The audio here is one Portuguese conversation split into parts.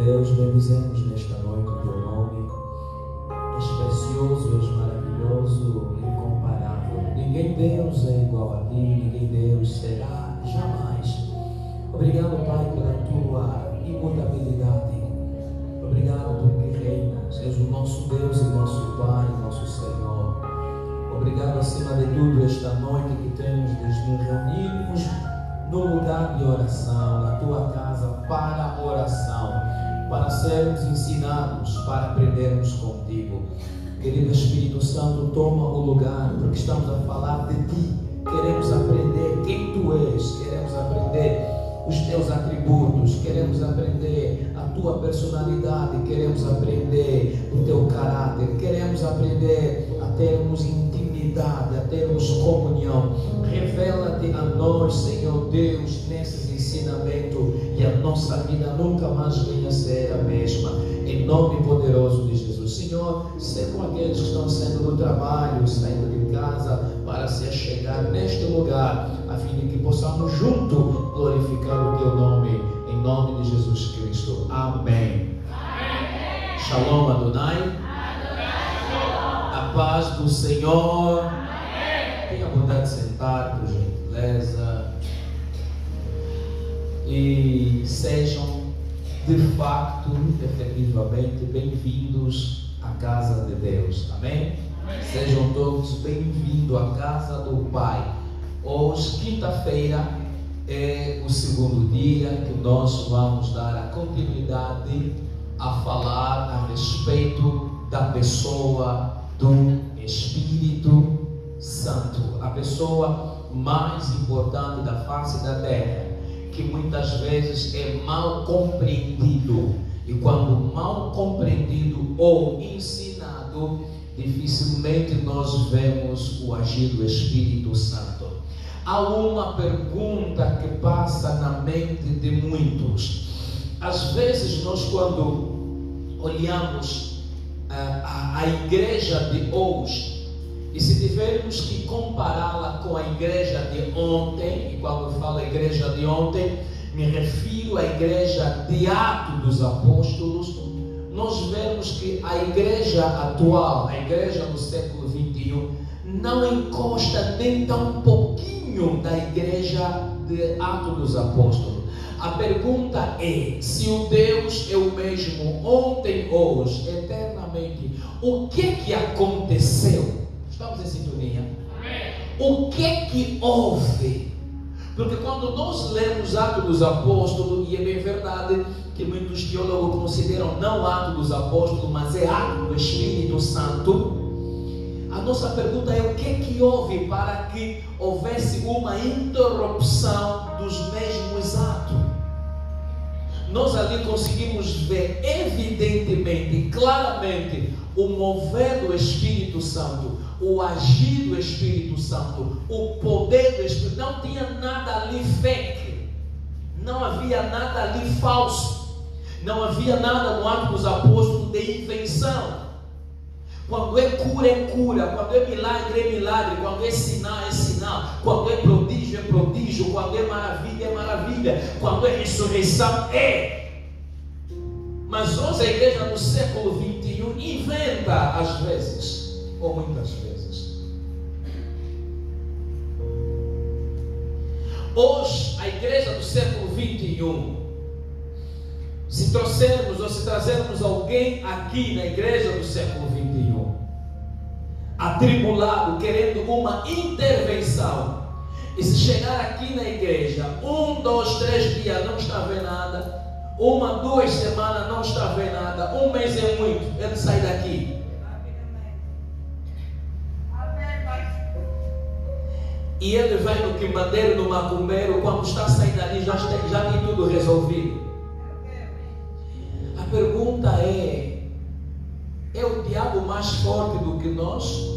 Deus, bendizemos nesta noite o teu nome. És precioso, és maravilhoso, incomparável. Ninguém Deus é igual a ti, ninguém Deus será jamais. Obrigado, Pai, pela tua imutabilidade. Obrigado porque reinas. És o nosso Deus e nosso Pai, nosso Senhor. Obrigado acima de tudo esta noite que temos de nos reunirmos no lugar de oração, na tua casa, para a oração, para sermos ensinados, para aprendermos contigo. Querido Espírito Santo, toma o lugar, porque estamos a falar de ti. Queremos aprender quem tu és, queremos aprender os teus atributos, queremos aprender a tua personalidade, queremos aprender o teu caráter, queremos aprender a termos intimidade, a termos comunhão. Revela-te a nós, Senhor Deus, nesses ensinamentos, e a nossa vida nunca mais venha a ser a mesma, em nome poderoso de Jesus. Senhor, seja com aqueles que estão saindo do trabalho, saindo de casa, para se achegar neste lugar, a fim de que possamos juntos glorificar o teu nome, em nome de Jesus Cristo. Amém. Amém. Shalom Adonai. A paz do Senhor. Amém. Tenha vontade de sentar, por gentileza. E sejam de facto, efetivamente, bem-vindos à casa de Deus. Amém? Amém. Sejam todos bem-vindos à casa do Pai. Hoje, quinta-feira, é o segundo dia que nós vamos dar a continuidade a falar a respeito da pessoa do Espírito Santo, a pessoa mais importante da face da terra, que muitas vezes é mal compreendido, e quando mal compreendido ou ensinado, dificilmente nós vemos o agir do Espírito Santo. Há uma pergunta que passa na mente de muitos. Às vezes nós, quando olhamos a igreja de hoje, e se tivermos que compará-la com a igreja de ontem, e quando eu falo igreja de ontem, me refiro à igreja de Atos dos Apóstolos, nós vemos que a igreja atual, a igreja do século XXI, não encosta nem tão pouquinho da igreja de Atos dos Apóstolos. A pergunta é: se o Deus é o mesmo ontem, hoje, eternamente, o que aconteceu? Estamos em sintonia? Amém. O que houve? Porque quando nós lemos Atos dos Apóstolos, e é bem verdade que muitos teólogos consideram não Atos dos Apóstolos, mas é Atos do Espírito Santo, a nossa pergunta é: o que houve para que houvesse uma interrupção dos mesmos atos? Nós ali conseguimos ver evidentemente, claramente, o mover do Espírito Santo, o agir do Espírito Santo, o poder do Espírito. Não tinha nada ali fake, não havia nada ali falso, não havia nada no Atos dos Apóstolos de invenção. Quando é cura, quando é milagre, quando é sinal, quando é prodígio, quando é maravilha, quando é ressurreição, é. Mas hoje a igreja do século XXI inventa às vezes, ou muitas vezes. Hoje a igreja do século XXI, se trouxermos ou se trazermos alguém aqui na igreja do século XXI, atribulado, querendo uma intervenção, e se chegar aqui na igreja, 1, 2, 3 dias não está vendo nada, 1, 2 semanas não está vendo nada, 1 mês é muito, ele sai daqui. E ele vai no quimbandeiro, no macumbeiro, quando está saindo ali, já tem tudo resolvido. A pergunta é o diabo mais forte do que nós?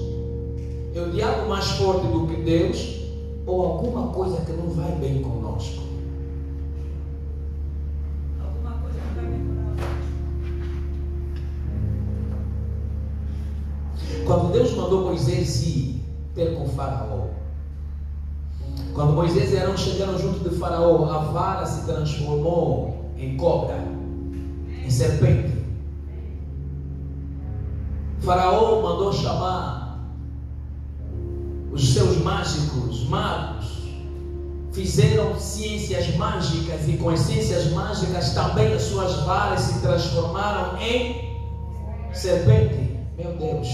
É o diabo mais forte do que Deus? Ou alguma coisa que não vai bem conosco? Alguma coisa não vai bem conosco. Quando Deus mandou Moisés ir ter com Faraó, quando Moisés e Arão chegaram junto de Faraó, a vara se transformou em cobra. em serpente. Faraó mandou chamar os seus mágicos, magos, fizeram ciências mágicas, e com as ciências mágicas também as suas varas se transformaram em serpente. Meu Deus,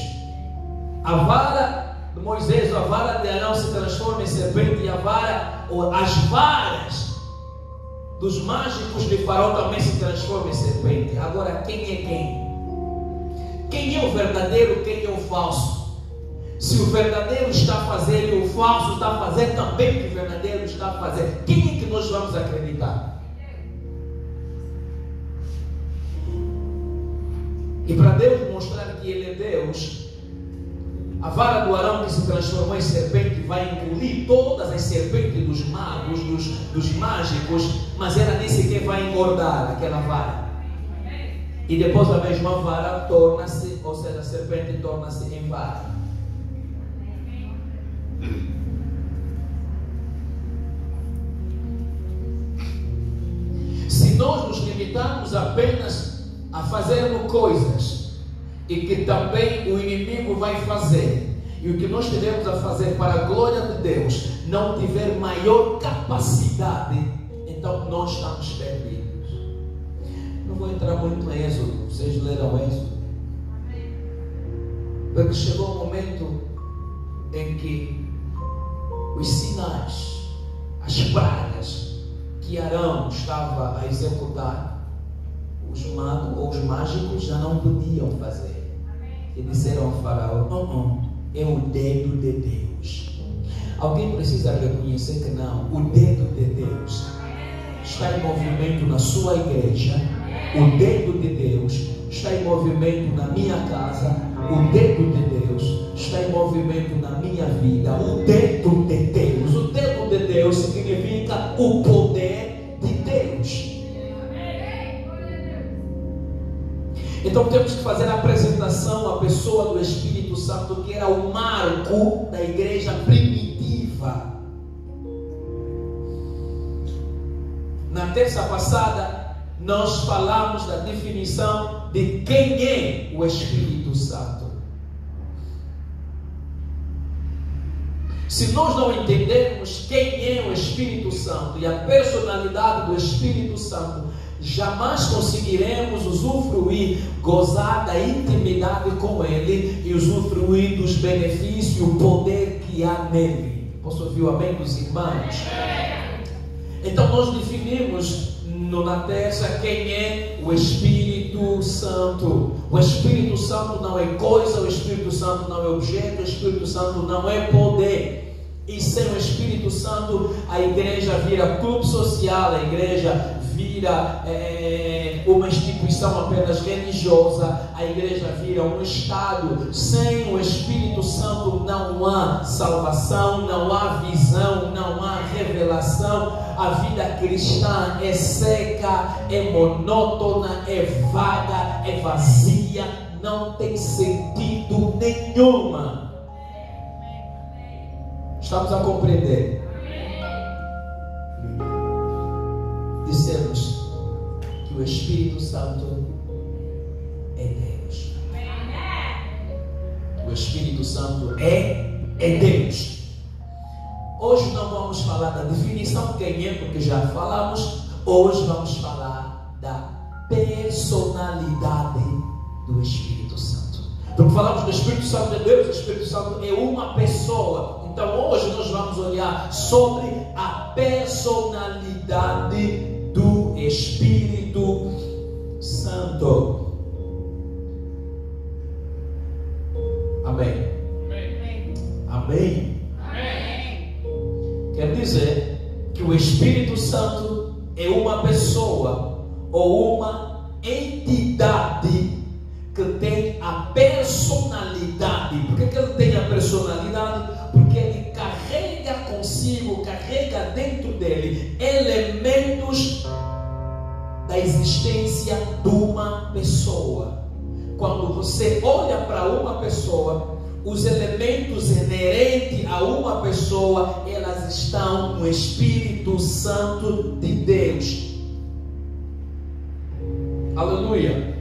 a vara de Moisés, a vara de Arão se transforma em serpente, e as varas dos mágicos de Faraó também se transformam em serpente. Agora, quem é quem? Quem é o verdadeiro, quem é o falso? Se o verdadeiro está fazendo e o falso está fazendo também o que o verdadeiro está fazendo, quem é que nós vamos acreditar? E para Deus mostrar que Ele é Deus, a vara do Arão que se transformou em serpente vai engolir todas as serpentes dos magos, dos mágicos, mas ela nem sequer vai engordar aquela vara. E depois a mesma vara torna-se, ou seja, a serpente torna-se em vara. Se nós nos limitarmos apenas a fazermos coisas e que também o inimigo vai fazer, e o que nós tivermos a fazer para a glória de Deus não tiver maior capacidade, então nós estamos perdidos. Não vou entrar muito em Êxodo, vocês leram Êxodo, porque chegou um momento em que os sinais, as pragas que Arão estava a executar, os magos ou os mágicos já não podiam fazer. E disseram ao Faraó: não, é o dedo de Deus. Alguém precisa reconhecer que não, o dedo de Deus está em movimento na sua igreja. O dedo de Deus está em movimento na minha casa. O dedo de Deus está em movimento na minha vida. O dedo de Deus. O dedo de Deus significa o poder de Deus. Então temos que fazer a apresentação à pessoa do Espírito Santo, que era o marco da igreja primitiva. Na terça passada nós falamos da definição de quem é o Espírito Santo. Se nós não entendermos quem é o Espírito Santo e a personalidade do Espírito Santo, jamais conseguiremos usufruir, gozar da intimidade com Ele e usufruir dos benefícios e o poder que há nele. Posso ouvir o amém dos irmãos? Então nós definimos na terça quem é o Espírito Santo. O Espírito Santo não é coisa, o Espírito Santo não é objeto, o Espírito Santo não é poder. E sem o Espírito Santo a igreja vira clube social, a igreja vira uma instituição apenas religiosa, a igreja vira um estado. Sem o Espírito Santo não há salvação, não há visão, não há revelação. A vida cristã é seca, é monótona, é vaga, é vazia, não tem sentido nenhuma. Estamos a compreender? Dissemos que o Espírito Santo é Deus. O Espírito Santo é Deus. Hoje não vamos falar da definição de quem é, porque já falamos. Hoje vamos falar da personalidade do Espírito Santo. Porque falamos do Espírito Santo de Deus, o Espírito Santo é uma pessoa. Então hoje nós vamos olhar sobre a personalidade do Espírito Santo. Amém. Amém. Quer dizer que o Espírito Santo é uma pessoa ou uma entidade que tem a personalidade. Por que ele tem a personalidade? Porque ele carrega consigo, carrega dentro dele elementos da existência de uma pessoa. Quando você olha para uma pessoa, os elementos inerentes a uma pessoa, elas estão no Espírito Santo de Deus. Aleluia.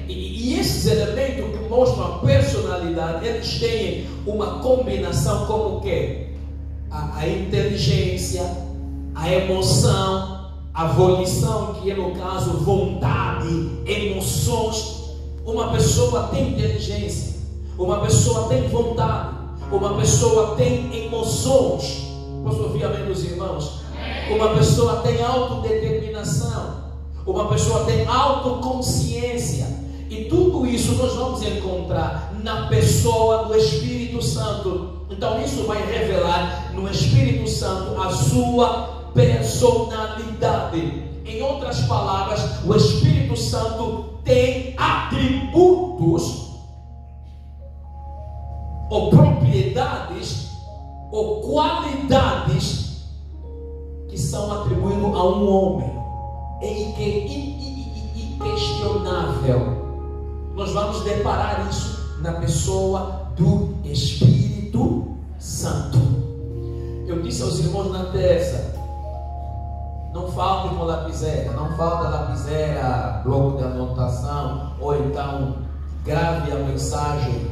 E esses elementos que mostram a personalidade, eles têm uma combinação como o quê? A inteligência, a emoção, a volição, que é no caso vontade, emoções. Uma pessoa tem inteligência, uma pessoa tem vontade, uma pessoa tem emoções. Posso ouvir amém dos irmãos? Uma pessoa tem autodeterminação, uma pessoa tem autoconsciência. E tudo isso nós vamos encontrar na pessoa do Espírito Santo. Então isso vai revelar no Espírito Santo a sua personalidade. Em outras palavras, o Espírito Santo tem atributos ou propriedades ou qualidades que são atribuídos a um homem. E que é inquestionável. Nós vamos deparar isso na pessoa do Espírito Santo. Eu disse aos irmãos na terça: não falte com lapiseira, não falta lapiseira, bloco de anotação, ou então grave a mensagem,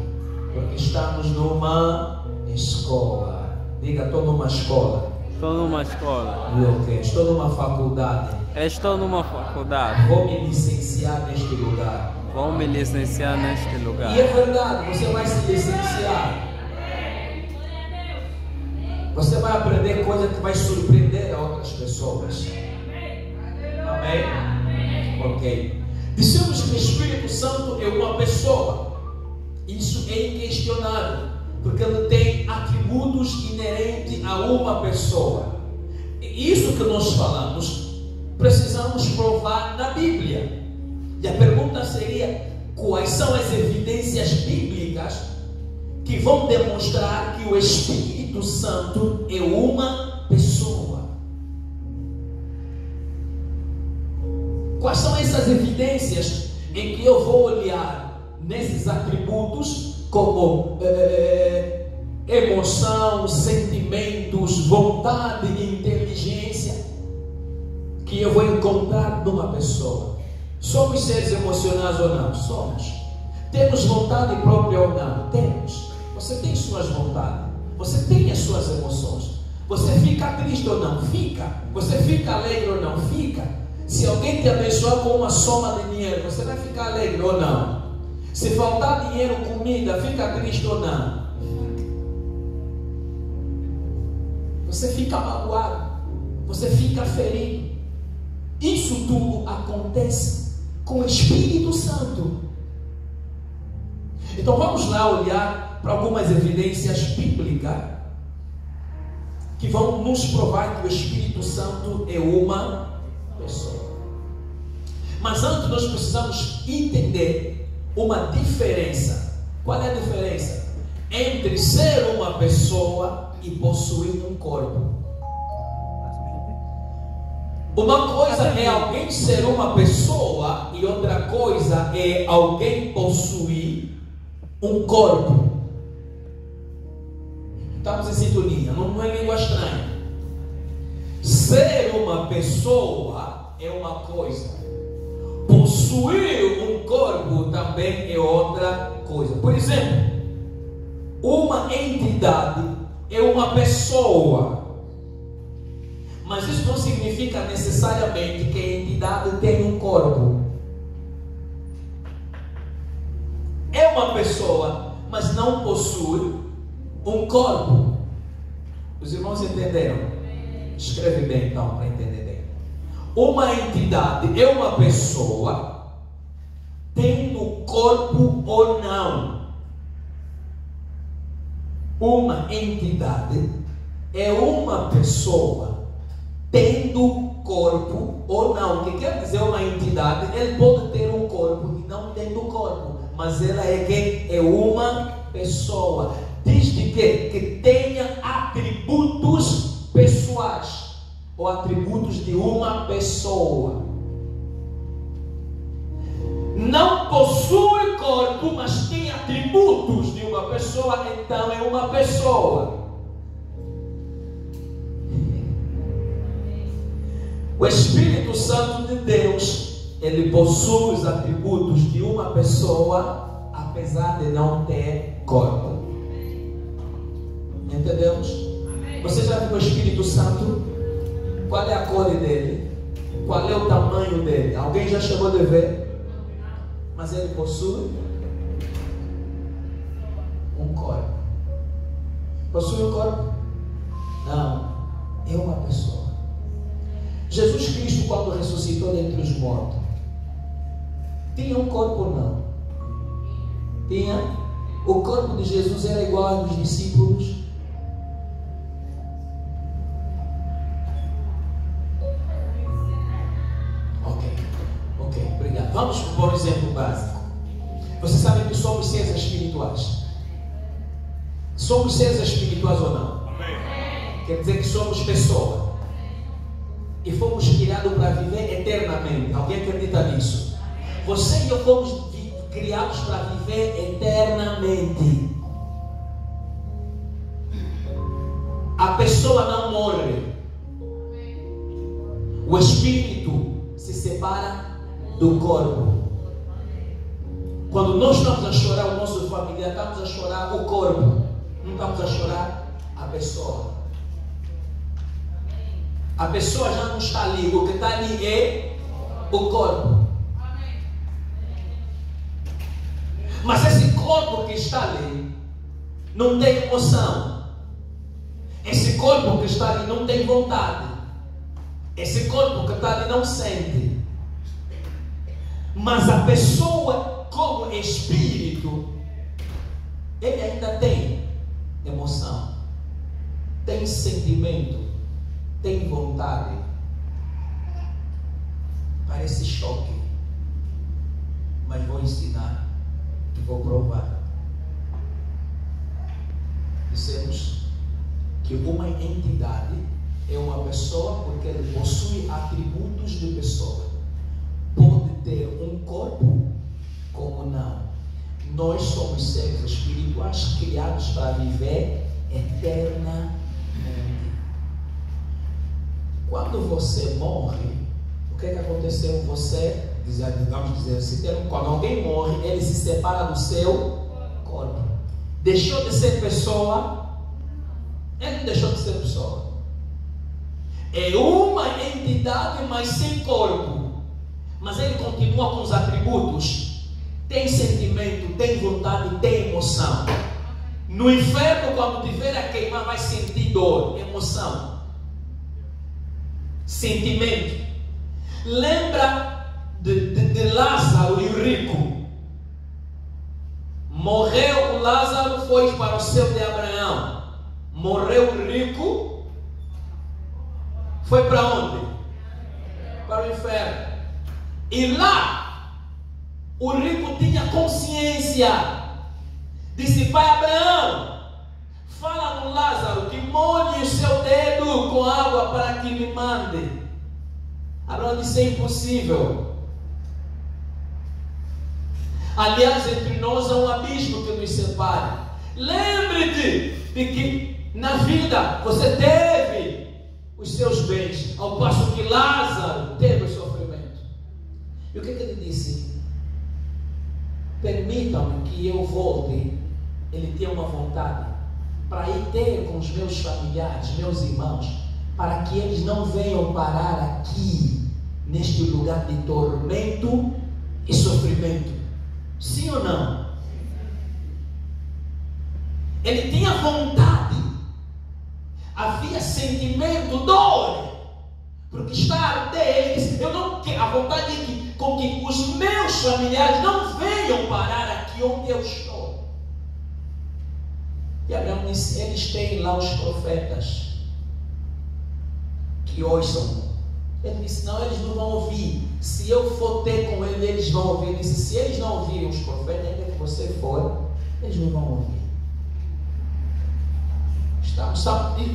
porque estamos numa escola. Diga, estou numa escola. Estou numa escola. Okay. Estou numa faculdade. Estou numa faculdade. Vou me licenciar neste lugar. Vou me licenciar neste lugar. E é verdade, você vai se licenciar. Você vai aprender coisa que vai surpreender a outras pessoas. Amém? Ok. Dissemos que o Espírito Santo é uma pessoa. Isso é inquestionável, porque ele tem atributos inerentes a uma pessoa. E isso que nós falamos, precisamos provar na Bíblia. E a pergunta seria: quais são as evidências bíblicas que vão demonstrar que o Espírito Santo é uma pessoa? Quais são essas evidências em que eu vou olhar nesses atributos como emoção, sentimentos, vontade e inteligência, que eu vou encontrar numa pessoa? Somos seres emocionais ou não? Somos. Temos vontade própria ou não? Temos. Você tem suas vontades, você tem as suas emoções. Você fica triste ou não? Fica. Você fica alegre ou não? Fica. Se alguém te abençoar com uma soma de dinheiro, você vai ficar alegre ou não? Se faltar dinheiro, comida, fica triste ou não? Você fica magoado, você fica ferido. Isso tudo acontece com o Espírito Santo. Então vamos lá olhar para algumas evidências bíblicas que vão nos provar que o Espírito Santo é uma pessoa. Mas antes nós precisamos entender uma diferença. Qual é a diferença entre ser uma pessoa e possuir um corpo? Uma coisa é alguém ser uma pessoa e outra coisa é alguém possuir um corpo. Estamos em sintonia, não é língua estranha. Ser uma pessoa é uma coisa, possuir um corpo também é outra coisa. Por exemplo, uma entidade é uma pessoa, mas isso não significa necessariamente que a entidade tem um corpo. É uma pessoa, mas não possui um corpo. Os irmãos entenderam? Escreve bem então, para entender bem. Uma entidade é uma pessoa, tendo corpo ou não. Uma entidade é uma pessoa, tendo corpo ou não. O que quer dizer uma entidade? Ele pode ter um corpo e não tendo corpo, mas ela é quem? É uma pessoa, desde que tenha atributos pessoais ou atributos de uma pessoa. Não possui corpo, mas tem atributos de uma pessoa, então é uma pessoa. O Espírito Santo de Deus ele possui os atributos de uma pessoa, apesar de não ter corpo. Entendemos? Você já viu o Espírito Santo? Qual é a cor dele? Qual é o tamanho dele? Alguém já chegou a ver? Mas ele possui um corpo. Possui um corpo? Não. É uma pessoa. Jesus Cristo, quando ressuscitou dentre os mortos, tinha um corpo ou não? Tinha. O corpo de Jesus era igual ao dos discípulos? Ok, obrigado. Vamos por um exemplo básico. Você sabe que somos seres espirituais. Somos seres espirituais ou não? Quer dizer que somos pessoas. E fomos criados para viver eternamente. Alguém acredita nisso? Você e eu fomos criados para viver eternamente. A pessoa não morre. O espírito se separa do corpo. Quando nós estamos a chorar o nosso familiar, estamos a chorar o corpo. Não estamos a chorar a pessoa. A pessoa já não está ali. O que está ali é o corpo. Mas esse corpo que está ali não tem emoção. Esse corpo que está ali não tem vontade. Esse corpo que está ali não sente. Mas a pessoa, como espírito, ele ainda tem emoção, tem sentimento, tem vontade. Parece choque, mas vou ensinar e vou provar. Dissemos que uma entidade é uma pessoa porque ele possui atributos de pessoa. Pode ter um corpo, como não. Nós somos seres espirituais criados para viver eternamente. Quando você morre, o que aconteceu? Você, vamos dizer assim, quando alguém morre, ele se separa do seu corpo. Deixou de ser pessoa? Ele não deixou de ser pessoa. É uma entidade, mas sem corpo. Mas ele continua com os atributos. Tem sentimento, tem vontade, tem emoção. No inferno, quando tiver a queimar, vai sentir dor, emoção, sentimento. Lembra de Lázaro e o rico? Morreu o Lázaro, foi para o céu de Abraão. Morreu o rico, foi para onde? Para o inferno. E lá, o rico tinha consciência. Disse: Pai Abraão, fala no Lázaro que molhe o seu dedo com água para que me mande. Abraão disse: é impossível. Aliás, entre nós há um abismo que nos separa. Lembre-te de que na vida você teve os seus bens, ao passo que Lázaro teve o sofrimento. E o que ele disse? Permitam-me que eu volte. Ele tinha uma vontade para ir ter com os meus familiares, meus irmãos, para que eles não venham parar aqui, neste lugar de tormento e sofrimento. Sim ou não? Ele tinha vontade, havia sentimento, dor, porque está a arder. Ele disse: eu não quero, a vontade é que, com que os meus familiares não venham parar aqui onde eu estou. E Abraão disse: eles têm lá os profetas que ouçam. Ele disse: não, eles não vão ouvir. Se eu for ter com eles, eles vão ouvir. Ele disse: se eles não ouvirem os profetas, ainda que você for, eles não vão ouvir.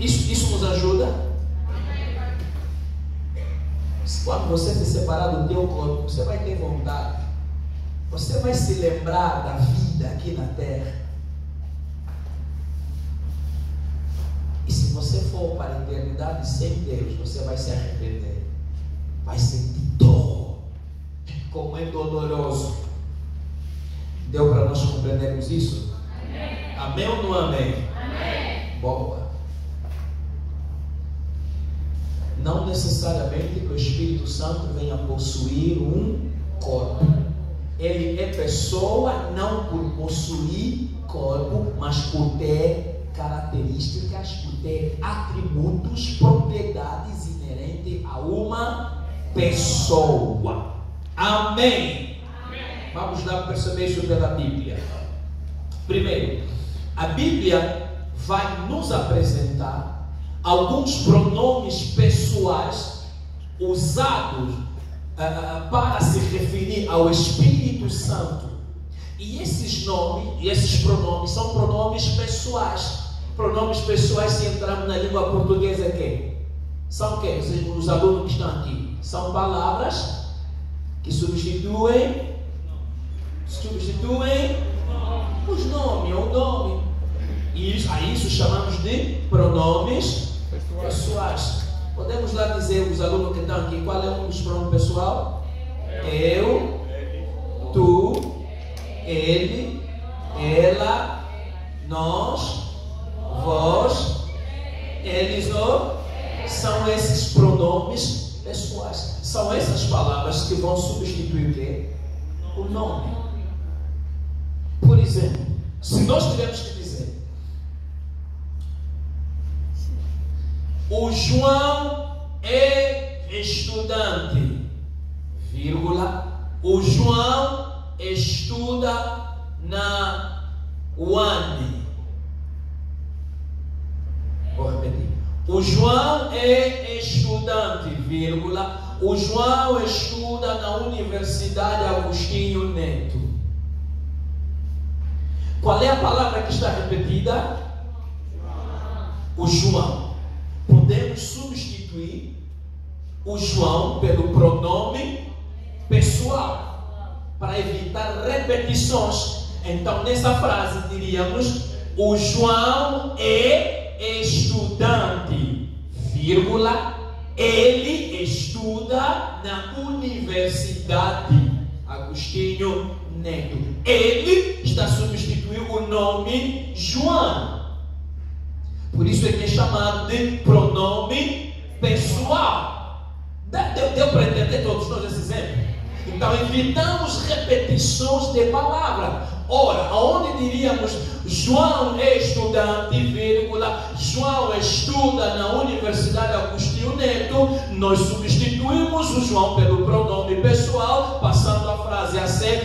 Isso nos ajuda? Quando você se separar do teu corpo, você vai ter vontade. Você vai se lembrar da vida aqui na terra. E se você for para a eternidade sem Deus, você vai se arrepender. Vai sentir dor. como é doloroso. Deu para nós compreendermos isso? Amém. Amém ou não amém? Amém. Boa. Não necessariamente que o Espírito Santo venha possuir um corpo. Ele é pessoa não por possuir corpo, mas por ter características, por ter atributos, propriedades inerentes a uma pessoa. Amém. Amém. Vamos lá perceber isso pela Bíblia. Primeiro, a Bíblia vai nos apresentar alguns pronomes pessoais usados para se referir ao Espírito Santo. E esses nomes, e esses pronomes são pronomes pessoais. Pronomes pessoais, se entrarmos na língua portuguesa, quê? São quê? Os alunos que estão aqui. São palavras que substituem os nomes, ou nome. E a isso chamamos de pronomes pessoais. Podemos lá dizer, os alunos que estão aqui, qual é um dos pronomes pessoal? Eu, tu, ele, ela, nós, vós, eles, ou são esses pronomes pessoais. São essas palavras que vão substituir o quê? O nome. Por exemplo, se nós tivermos que dizer o João é estudante, vírgula, o João estuda na UAN. Vou repetir. O João é estudante, vírgula, o João estuda na Universidade Agostinho Neto. Qual é a palavra que está repetida? O João. Podemos substituir o João pelo pronome pessoal para evitar repetições. Então, nessa frase diríamos: o João é estudante, vírgula, ele estuda na Universidade Agostinho Neto. Ele está substituindo o nome João. Por isso é que é chamado de pronome pessoal. Deu para entender todos nós esse exemplo? Então evitamos repetições de palavra. Ora, aonde diríamos João é estudante, vírgula, João estuda na Universidade Agostinho Neto, nós substituímos o João pelo pronome pessoal, passando a frase a ser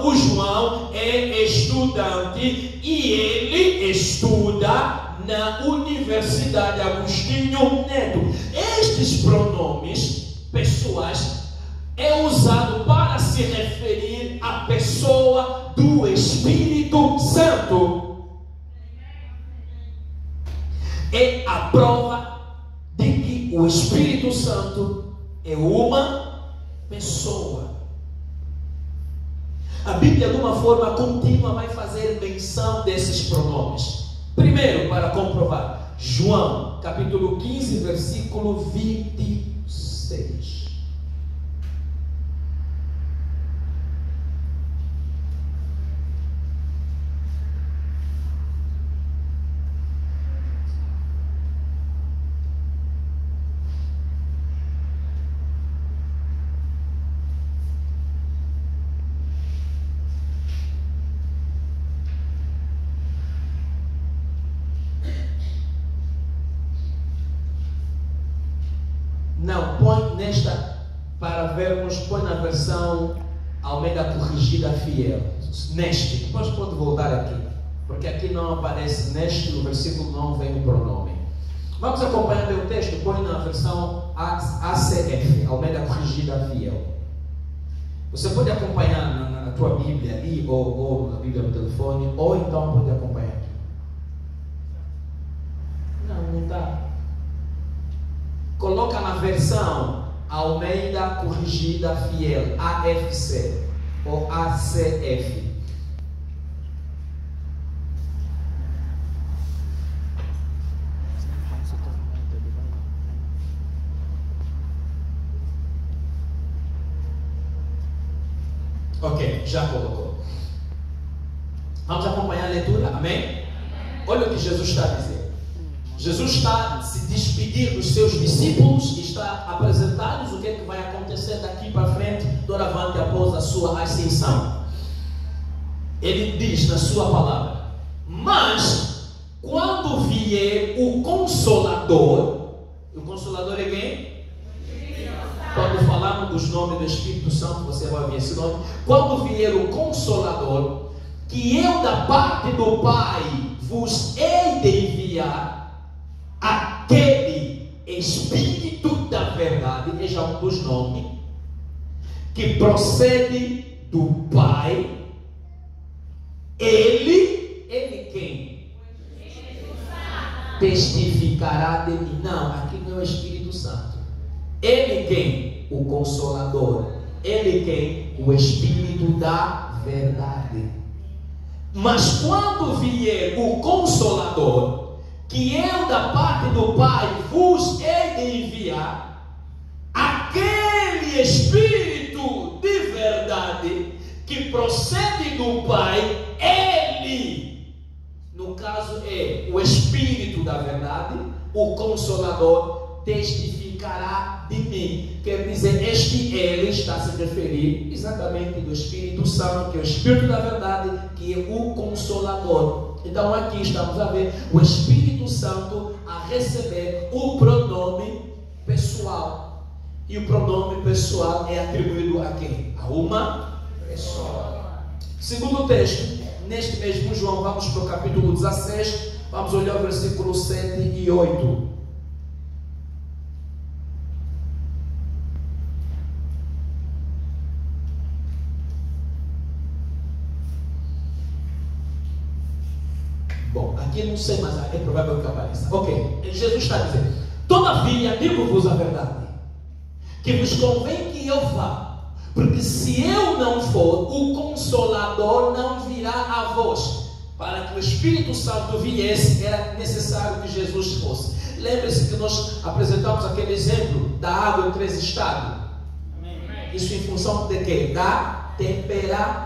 o João é estudante e ele estuda na Universidade Agostinho Neto. Estes pronomes pessoais é usado para se referir à pessoa do Espírito Santo. É a prova de que o Espírito Santo é uma pessoa. A Bíblia, de uma forma contínua, vai fazer menção desses pronomes. Primeiro, para comprovar, João, capítulo 15, versículo 26. Não, põe nesta, para vermos, põe na versão Almeida Corrigida Fiel. Neste, depois pode voltar aqui, porque aqui não aparece neste, no versículo não vem o pronome. Vamos acompanhar meu texto, põe na versão ACF, Almeida Corrigida Fiel. Você pode acompanhar na tua Bíblia ali, ou na Bíblia no telefone, ou então pode acompanhar aqui. Não está. Coloca na versão Almeida Corrigida Fiel, AFC ou ACF. Ok, já colocou. Vamos acompanhar a leitura, amém? Olha o que Jesus está a dizer. Jesus está a se despedir dos seus discípulos e está a apresentar-lhes o que é que vai acontecer daqui para frente, doravante após a sua ascensão. Ele diz na sua palavra: mas quando vier o Consolador, o Consolador é quem? Quando falamos dos nomes do Espírito Santo, você vai ver esse nome. Quando vier o Consolador, que eu da parte do Pai vos hei de enviar, aquele Espírito da verdade, é já um dos nomes, que procede do Pai, ele quem? Testificará de mim. Não, aqui não é o Espírito Santo. Ele quem? O Consolador. Ele quem? O Espírito da verdade. Mas quando vier o Consolador, que eu da parte do Pai vos hei de enviar, aquele Espírito de verdade que procede do Pai, ele, no caso é o Espírito da verdade, o Consolador, testificará de mim. Quer dizer, este ele está a se referir exatamente do Espírito Santo, que é o Espírito da verdade, que é o Consolador. Então aqui estamos a ver o Espírito Santo a receber o pronome pessoal. E o pronome pessoal é atribuído a quem? A uma pessoa. Segundo texto, neste mesmo João, vamos para o capítulo 16, vamos olhar o versículo 7 e 8. Bom, aqui não sei, mas é provável que apareça. Ok, Jesus está dizendo: todavia digo-vos a verdade, que vos convém que eu vá, porque se eu não for, o Consolador não virá a vós. Para que o Espírito Santo viesse, era necessário que Jesus fosse. Lembre-se que nós apresentamos aquele exemplo da água em 3 estados. Isso em função de quê? Da temperatura.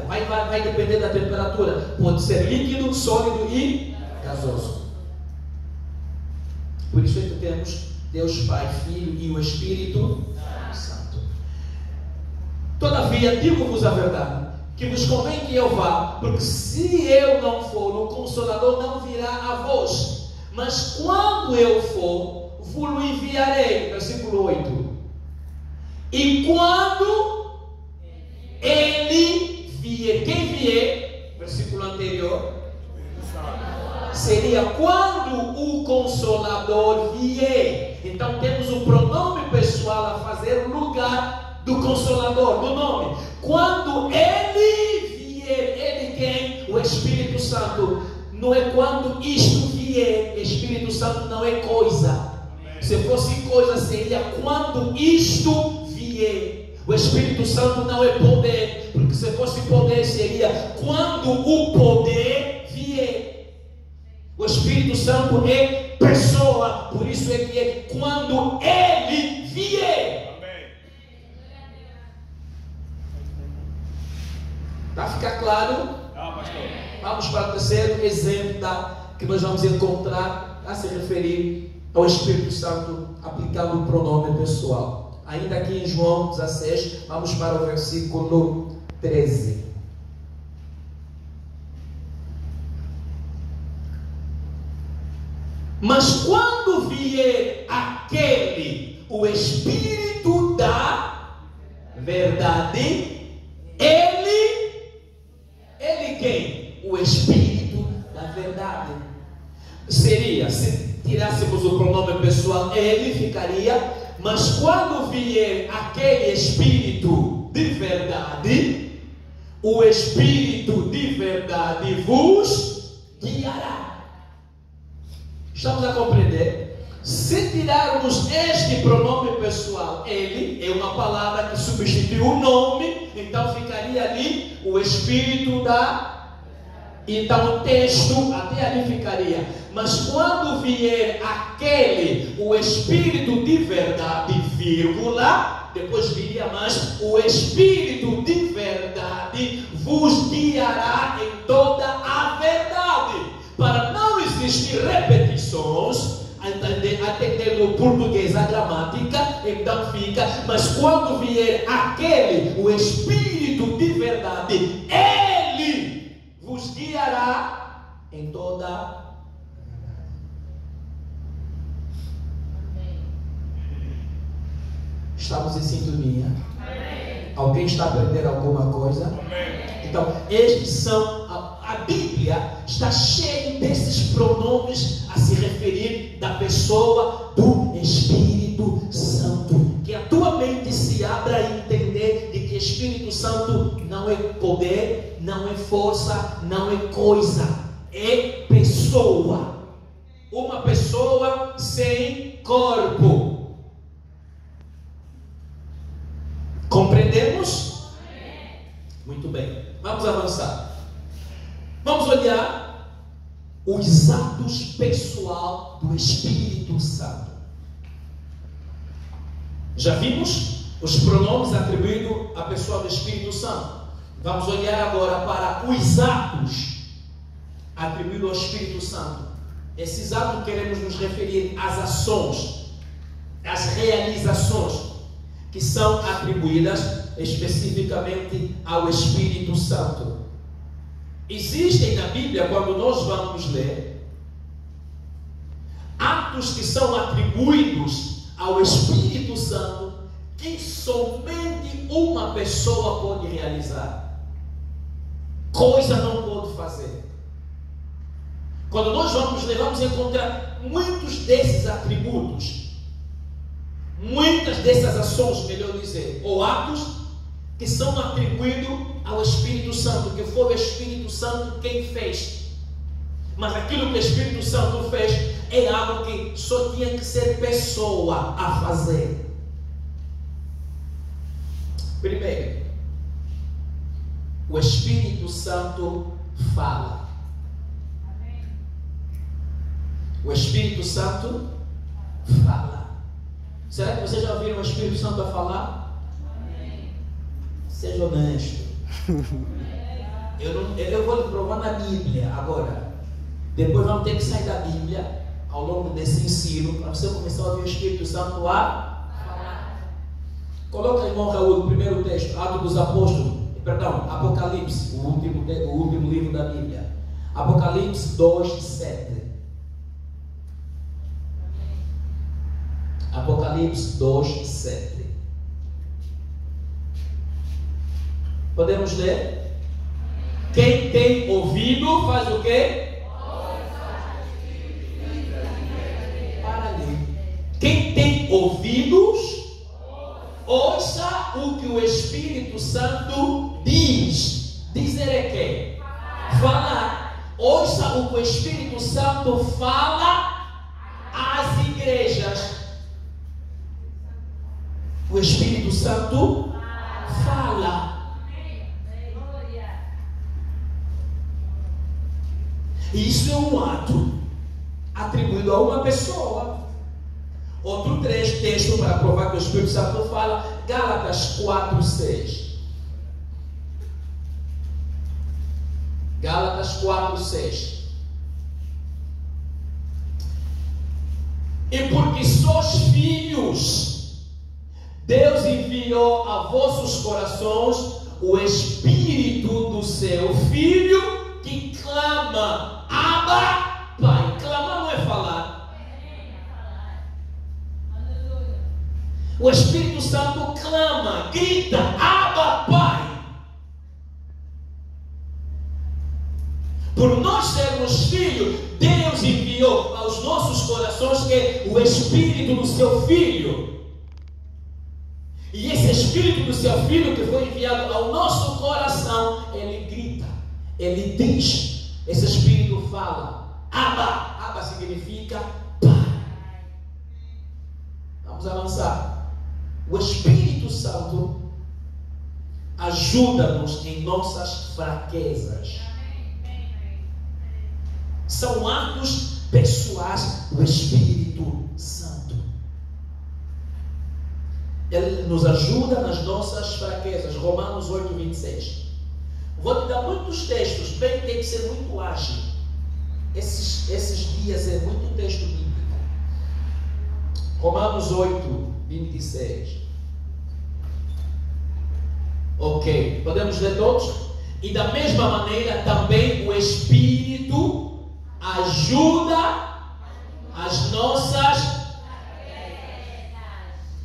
Vai depender da temperatura. Pode ser líquido, sólido e gasoso. Por isso é que temos Deus Pai, Filho e o Espírito Santo. Todavia digo-vos a verdade, que vos convém que eu vá, porque se eu não for, o Consolador não virá a vós. Mas quando eu for, vos enviarei. Versículo 8. E quando ele vier, quem vier, versículo anterior, seria quando o Consolador vier. Então temos o pronome pessoal a fazer o lugar do Consolador, do nome. Quando ele vier, ele quem? O Espírito Santo. Não é quando isto vier. Espírito Santo não é coisa. Se fosse coisa, seria quando isto vier. O Espírito Santo não é poder, porque se fosse poder, seria quando o poder vier. O Espírito Santo é pessoa, por isso é que é quando ele vier. Para ficar claro? Vamos para o terceiro exemplo que nós vamos encontrar a se referir ao Espírito Santo aplicando o pronome pessoal. Ainda aqui em João 16, vamos para o versículo 13. Mas quando vier aquele, o Espírito da verdade, ele quem? O Espírito da verdade. Seria, se tirássemos o pronome pessoal, ele ficaria. Mas quando vier aquele Espírito de verdade, o Espírito de verdade vos guiará. Estamos a compreender? Se tirarmos este pronome pessoal, ele é uma palavra que substitui o nome, então ficaria ali o Espírito da... Então o texto até ali ficaria: mas quando vier aquele, o Espírito de verdade, vírgula, depois viria, mas o Espírito de verdade vos guiará em toda a verdade. Para não existir repetições, atendendo o português, a gramática, então fica, mas quando vier aquele, o Espírito de verdade, ele vos guiará em toda a verdade. Estamos em sintonia? Amém. Alguém está aprendendo alguma coisa? Amém. Então, estes são, a Bíblia está cheia desses pronomes a se referir da pessoa do Espírito Santo. Que a tua mente se abra a entender de que Espírito Santo não é poder, não é força, não é coisa, é pessoa. Uma pessoa sem corpo. Compreendemos? Muito bem. Vamos avançar. Vamos olhar os atos pessoal do Espírito Santo. Já vimos os pronomes atribuídos à pessoa do Espírito Santo. Vamos olhar agora para os atos atribuídos ao Espírito Santo. Esses atos queremos nos referir às ações, às realizações que são atribuídas especificamente ao Espírito Santo. Existem na Bíblia, quando nós vamos ler, atos que são atribuídos ao Espírito Santo que somente uma pessoa pode realizar. Coisa não pode fazer. Quando nós vamos ler, vamos encontrar muitos desses atributos, muitas dessas ações, melhor dizer, ou atos que são atribuídos ao Espírito Santo, que foi o Espírito Santo quem fez. Mas aquilo que o Espírito Santo fez é algo que só tinha que ser pessoa a fazer. Primeiro, o Espírito Santo fala. O Espírito Santo fala. Será que vocês já ouviram o Espírito Santo a falar? Amém. Seja honesto. Eu vou lhe provar na Bíblia agora. Depois vamos ter que sair da Bíblia ao longo desse ensino para você começar a ouvir o Espírito Santo a falar. Coloca, irmão Raul, o primeiro texto, Atos dos Apóstolos, Apocalipse, o último livro da Bíblia. Apocalipse 2:7. Apocalipse 2:7. Podemos ler? Quem tem ouvido faz o quê? Para ler. Quem tem ouvidos, ouça o que o Espírito Santo diz. Dizer é quê? Falar. Ouça o que o Espírito Santo fala às igrejas. O Espírito Santo fala. E isso é um ato atribuído a uma pessoa. Outro texto para provar que o Espírito Santo fala, Gálatas 4:6. Gálatas 4:6. E porque sois filhos, Deus enviou a vossos corações o Espírito do seu Filho, que clama, Abba, Pai. Clamar não é falar. O Espírito Santo clama, grita, Abba, Pai. Por nós sermos filhos, Deus enviou aos nossos corações o Espírito do seu Filho. E esse Espírito do seu Filho que foi enviado ao nosso coração, ele grita, ele diz, esse Espírito fala, Abba. Abba significa Pai. Vamos avançar. O Espírito Santo ajuda-nos em nossas fraquezas. São atos pessoais do Espírito Santo. Ele nos ajuda nas nossas fraquezas. Romanos 8, 26. Vou te dar muitos textos, bem, tem que ser muito ágil. Esses dias é muito texto bíblico. Romanos 8, 26. Ok, podemos ler todos? E da mesma maneira também o Espírito ajuda as nossas.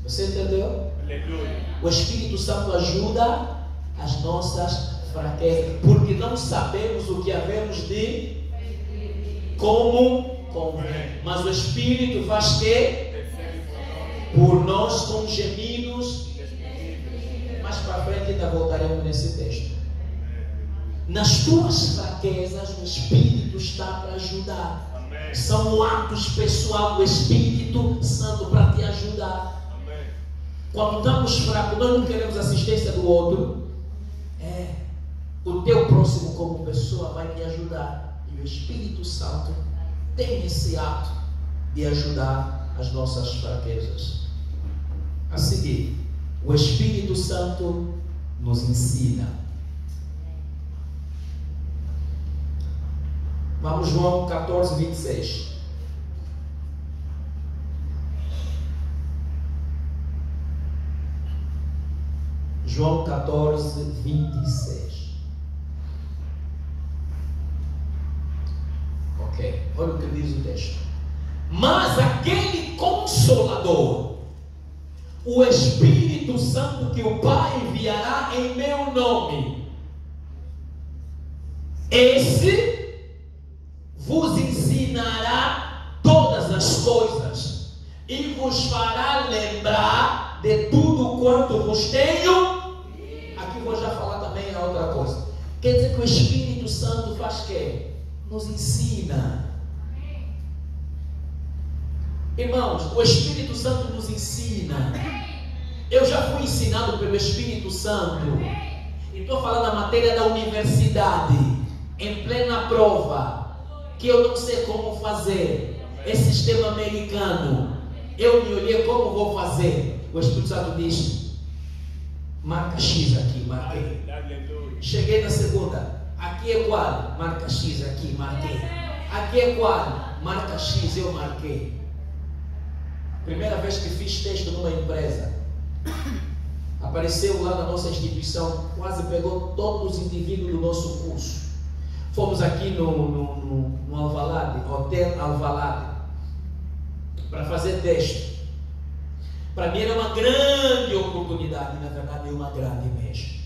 Você entendeu? Aleluia. O Espírito Santo ajuda as nossas fraquezas, porque não sabemos o que havemos de como convém. Mas o Espírito faz que? Por nós com gemidos. Mais para frente ainda voltaremos nesse texto. Nas tuas fraquezas, o Espírito está para ajudar. São atos pessoais do Espírito Santo para te ajudar. Quando estamos fracos, nós não queremos assistência do outro. O teu próximo como pessoa vai te ajudar. E o Espírito Santo tem esse ato de ajudar as nossas fraquezas. A seguir, o Espírito Santo nos ensina. Vamos, João 14, 26. João 14, 26. Ok, olha o que diz o texto. Mas aquele Consolador, o Espírito Santo que o Pai enviará em meu nome, esse vos ensinará todas as coisas e vos fará lembrar de tudo quanto vos tenho. Aqui vou já falar também a outra coisa. Quer dizer que o Espírito Santo faz o quê? Nos ensina. Irmãos, o Espírito Santo nos ensina. Eu já fui ensinado pelo Espírito Santo. E estou falando da matéria da universidade, em plena prova, que eu não sei como fazer. É sistema americano. Eu me olhei, como vou fazer? O Espírito Santo diz: marca X aqui, marquei. Cheguei na segunda. Aqui é qual? Marca X aqui, marquei. Aqui é qual? Marca X, eu marquei. Primeira vez que fiz texto numa empresa, apareceu lá na nossa instituição, quase pegou todos os indivíduos do nosso curso. Fomos aqui no Alvalade, Hotel Alvalade, para fazer texto. Para mim era uma grande oportunidade, na verdade é uma grande mesmo.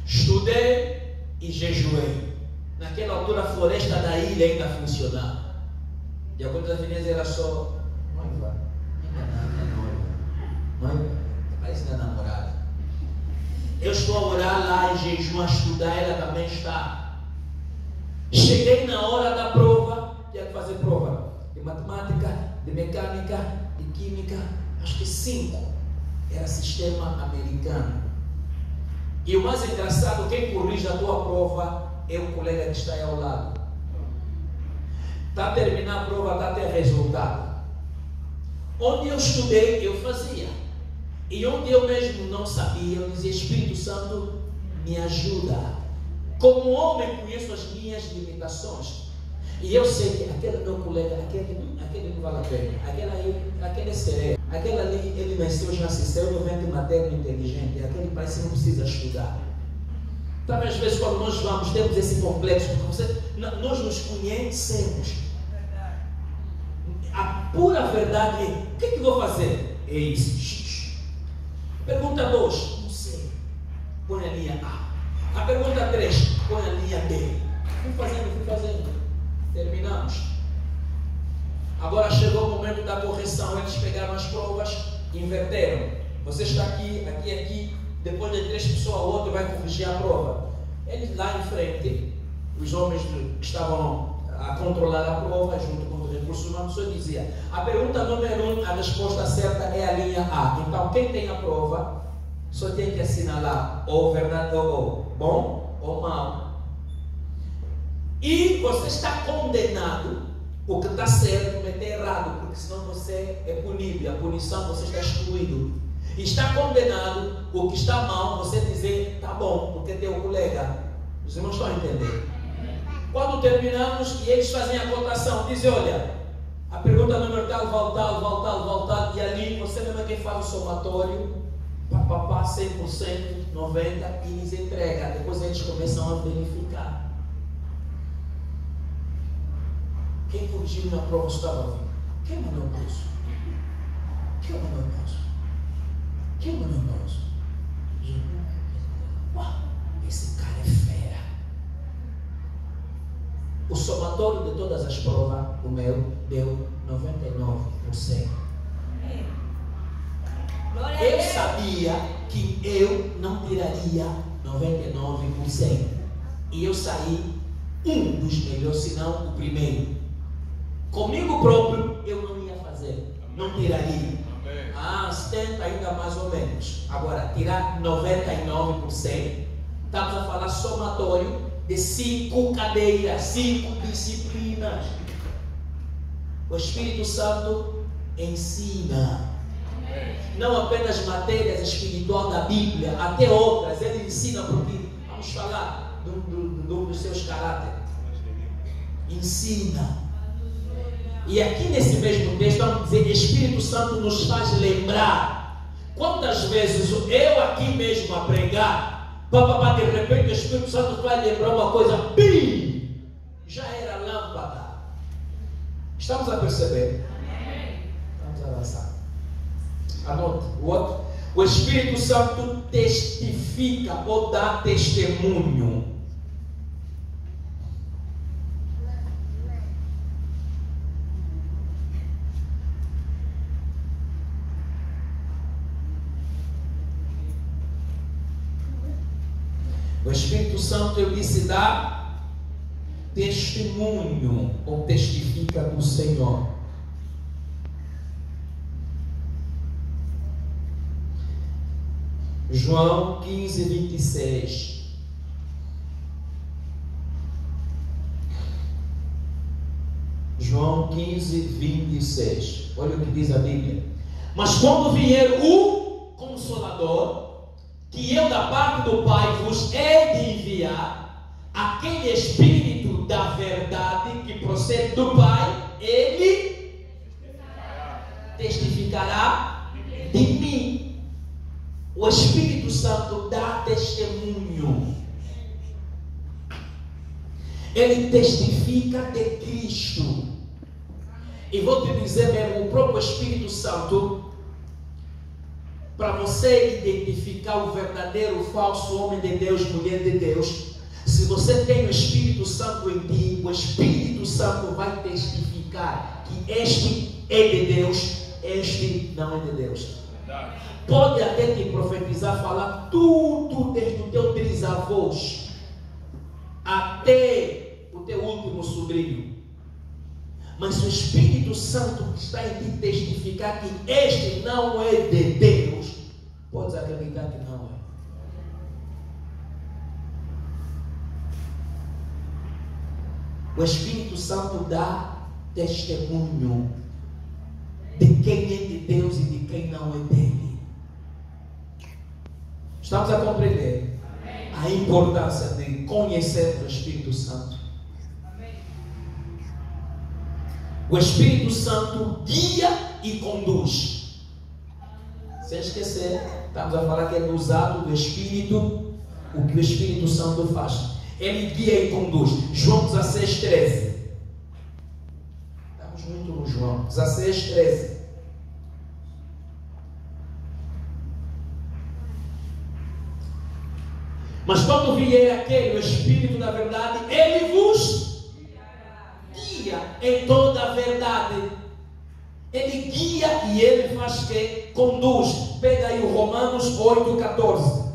Estudei e jejuei. Naquela altura a floresta da ilha ainda funcionava. E a coisa da Veneza era só noiva. Noiva. Parece da namorada. Eu estou a orar lá em jejum, a estudar, ela também está. Cheguei na hora da prova, tinha que fazer prova de matemática, de mecânica, de química, acho que 5. Era sistema americano. E o mais engraçado, quem corrige a tua prova é o colega que está aí ao lado. Está a terminar a prova, está a ter resultado. Onde eu estudei, eu fazia. E onde eu mesmo não sabia, eu dizia: Espírito Santo, me ajuda. Como homem, conheço as minhas limitações. E eu sei que aquele meu colega, aquele não vale a pena. Aquele é sereno. Aquele ali, ele nasceu, já se saiu no ventre materno inteligente. Aquele parece que não precisa estudar. Também às vezes quando nós vamos, temos esse complexo, porque nós nos conhecemos. A pura verdade é: o que é que vou fazer? É isso. Pergunta 2, não sei. Põe a linha A. A pergunta 3, põe a linha B. Fui fazendo. Terminamos. Agora chegou o momento da correção. Eles pegaram as provas, inverteram. Você está aqui, aqui. Depois de 3 pessoas, o outro vai corrigir a prova. Eles lá em frente, os homens que estavam a controlar a prova, junto com o recurso humano, só dizia: a pergunta número 1, a resposta certa é a linha A. Então, quem tem a prova, só tem que assinalar ou verdade ou bom ou mal. E você está condenado, o que está certo, cometer errado, porque senão você é punido. E a punição, você está excluído. está condenado, o que está mal, você dizer, tá bom, porque teu colega. Os irmãos estão a entender? Quando terminamos e eles fazem a cotação, dizem, olha, a pergunta número tal, e ali você mesmo é quem faz o somatório, papapá, 100%, 90%, e lhes entrega. Depois eles começam a verificar. Quem fugiu na prova estava vivo? Quem mandou isso? Quem mandou isso? Quem mandou isso? Uau, esse cara é fera. O somatório de todas as provas, o meu, deu 99%. Eu sabia que eu não tiraria 99%. E eu saí um dos melhores, se não o primeiro. Comigo próprio, eu não ia fazer. Não tiraria. 70 ainda mais ou menos. Agora, tirar 99%. Estamos a falar somatório de 5 cadeiras, 5 disciplinas. O Espírito Santo ensina. Não apenas matérias espirituais da Bíblia, até outras. Ele ensina porque, vamos falar dos seus caráteres. Ensina. E aqui nesse mesmo texto, vamos dizer, Espírito Santo nos faz lembrar. Quantas vezes eu aqui mesmo a pregar, de repente o Espírito Santo vai lembrar uma coisa, bim, já era lâmpada. Estamos a perceber? Vamos avançar. Anote o outro. O Espírito Santo testifica ou dá testemunho. O Espírito Santo, eu disse, dá testemunho ou testifica do Senhor. João 15, 26. João 15, 26. Olha o que diz a Bíblia. Mas quando vier o Consolador, que eu da parte do Pai vos hei de enviar, aquele Espírito da verdade que procede do Pai, ele testificará de mim. O Espírito Santo dá testemunho. Ele testifica de Cristo. E vou te dizer mesmo, o próprio Espírito Santo, para você identificar o verdadeiro, o falso homem de Deus, mulher de Deus, se você tem o Espírito Santo em ti, o Espírito Santo vai testificar que este é de Deus, este não é de Deus. Pode até te profetizar, falar tudo desde o teu trisavôs até o teu último sobrinho. Mas o Espírito Santo está em ti testificar que este não é de Deus. Podes acreditar que não é. O Espírito Santo dá testemunho de quem é de Deus e de quem não é dele. Estamos a compreender a importância de conhecer o Espírito Santo. O Espírito Santo guia e conduz. Sem esquecer, estamos a falar que é do usado do Espírito, o que o Espírito Santo faz. Ele guia e conduz. João 16, 13. Estamos muito no João 16, 13. Mas quando vier aquele, o Espírito da verdade, ele vos guia em toda a verdade. Ele guia e ele faz que conduz. Pega aí o Romanos 8, 14.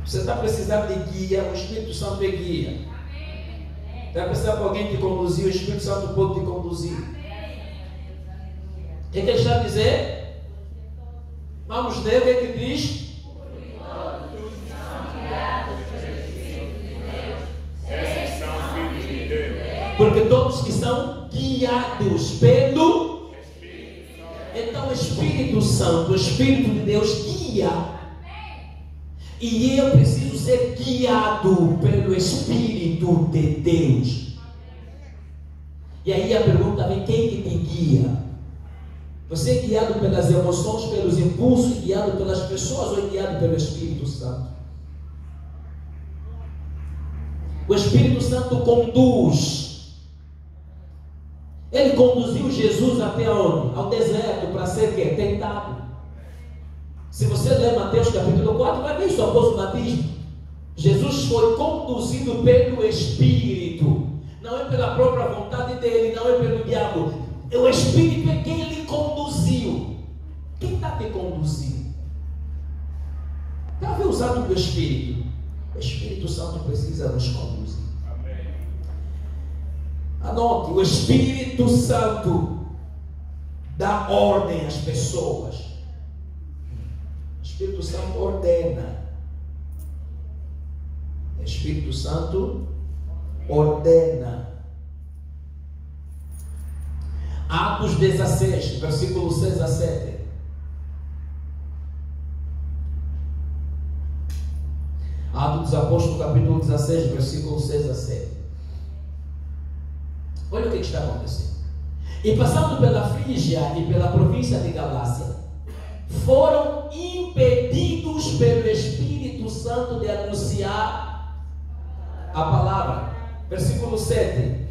Você está precisando de guia, o Espírito Santo é guia. Está precisando de alguém te conduzir, o Espírito Santo pode te conduzir. O que ele está a dizer? Vamos ler o que ele diz. somos que são guiados pelo Espírito. Então o Espírito Santo, o Espírito de Deus guia. E eu preciso ser guiado pelo Espírito de Deus. E aí a pergunta vem: quem que te guia? Você é guiado pelas emoções, pelos impulsos, guiado pelas pessoas ou é guiado pelo Espírito Santo? O Espírito Santo conduz. Ele conduziu Jesus até onde? Ao deserto, para ser quê? Tentado. Se você ler Mateus capítulo 4, vai ver isso após o batismo. Jesus foi conduzido pelo Espírito. Não é pela própria vontade dele, não é pelo diabo. O Espírito é quem lhe conduziu. Quem está te conduzindo? Está a ver os atos do Espírito? O Espírito Santo precisa nos conduzir. Amém. Anote: o Espírito Santo dá ordem às pessoas. O Espírito Santo ordena. O Espírito Santo ordena. Atos 16, versículo 6 a 7. Atos dos Apóstolos, capítulo 16, versículo 6 a 7. Olha o que está acontecendo. E passando pela Frígia e pela província de Galácia, foram impedidos pelo Espírito Santo de anunciar a palavra. Versículo 7.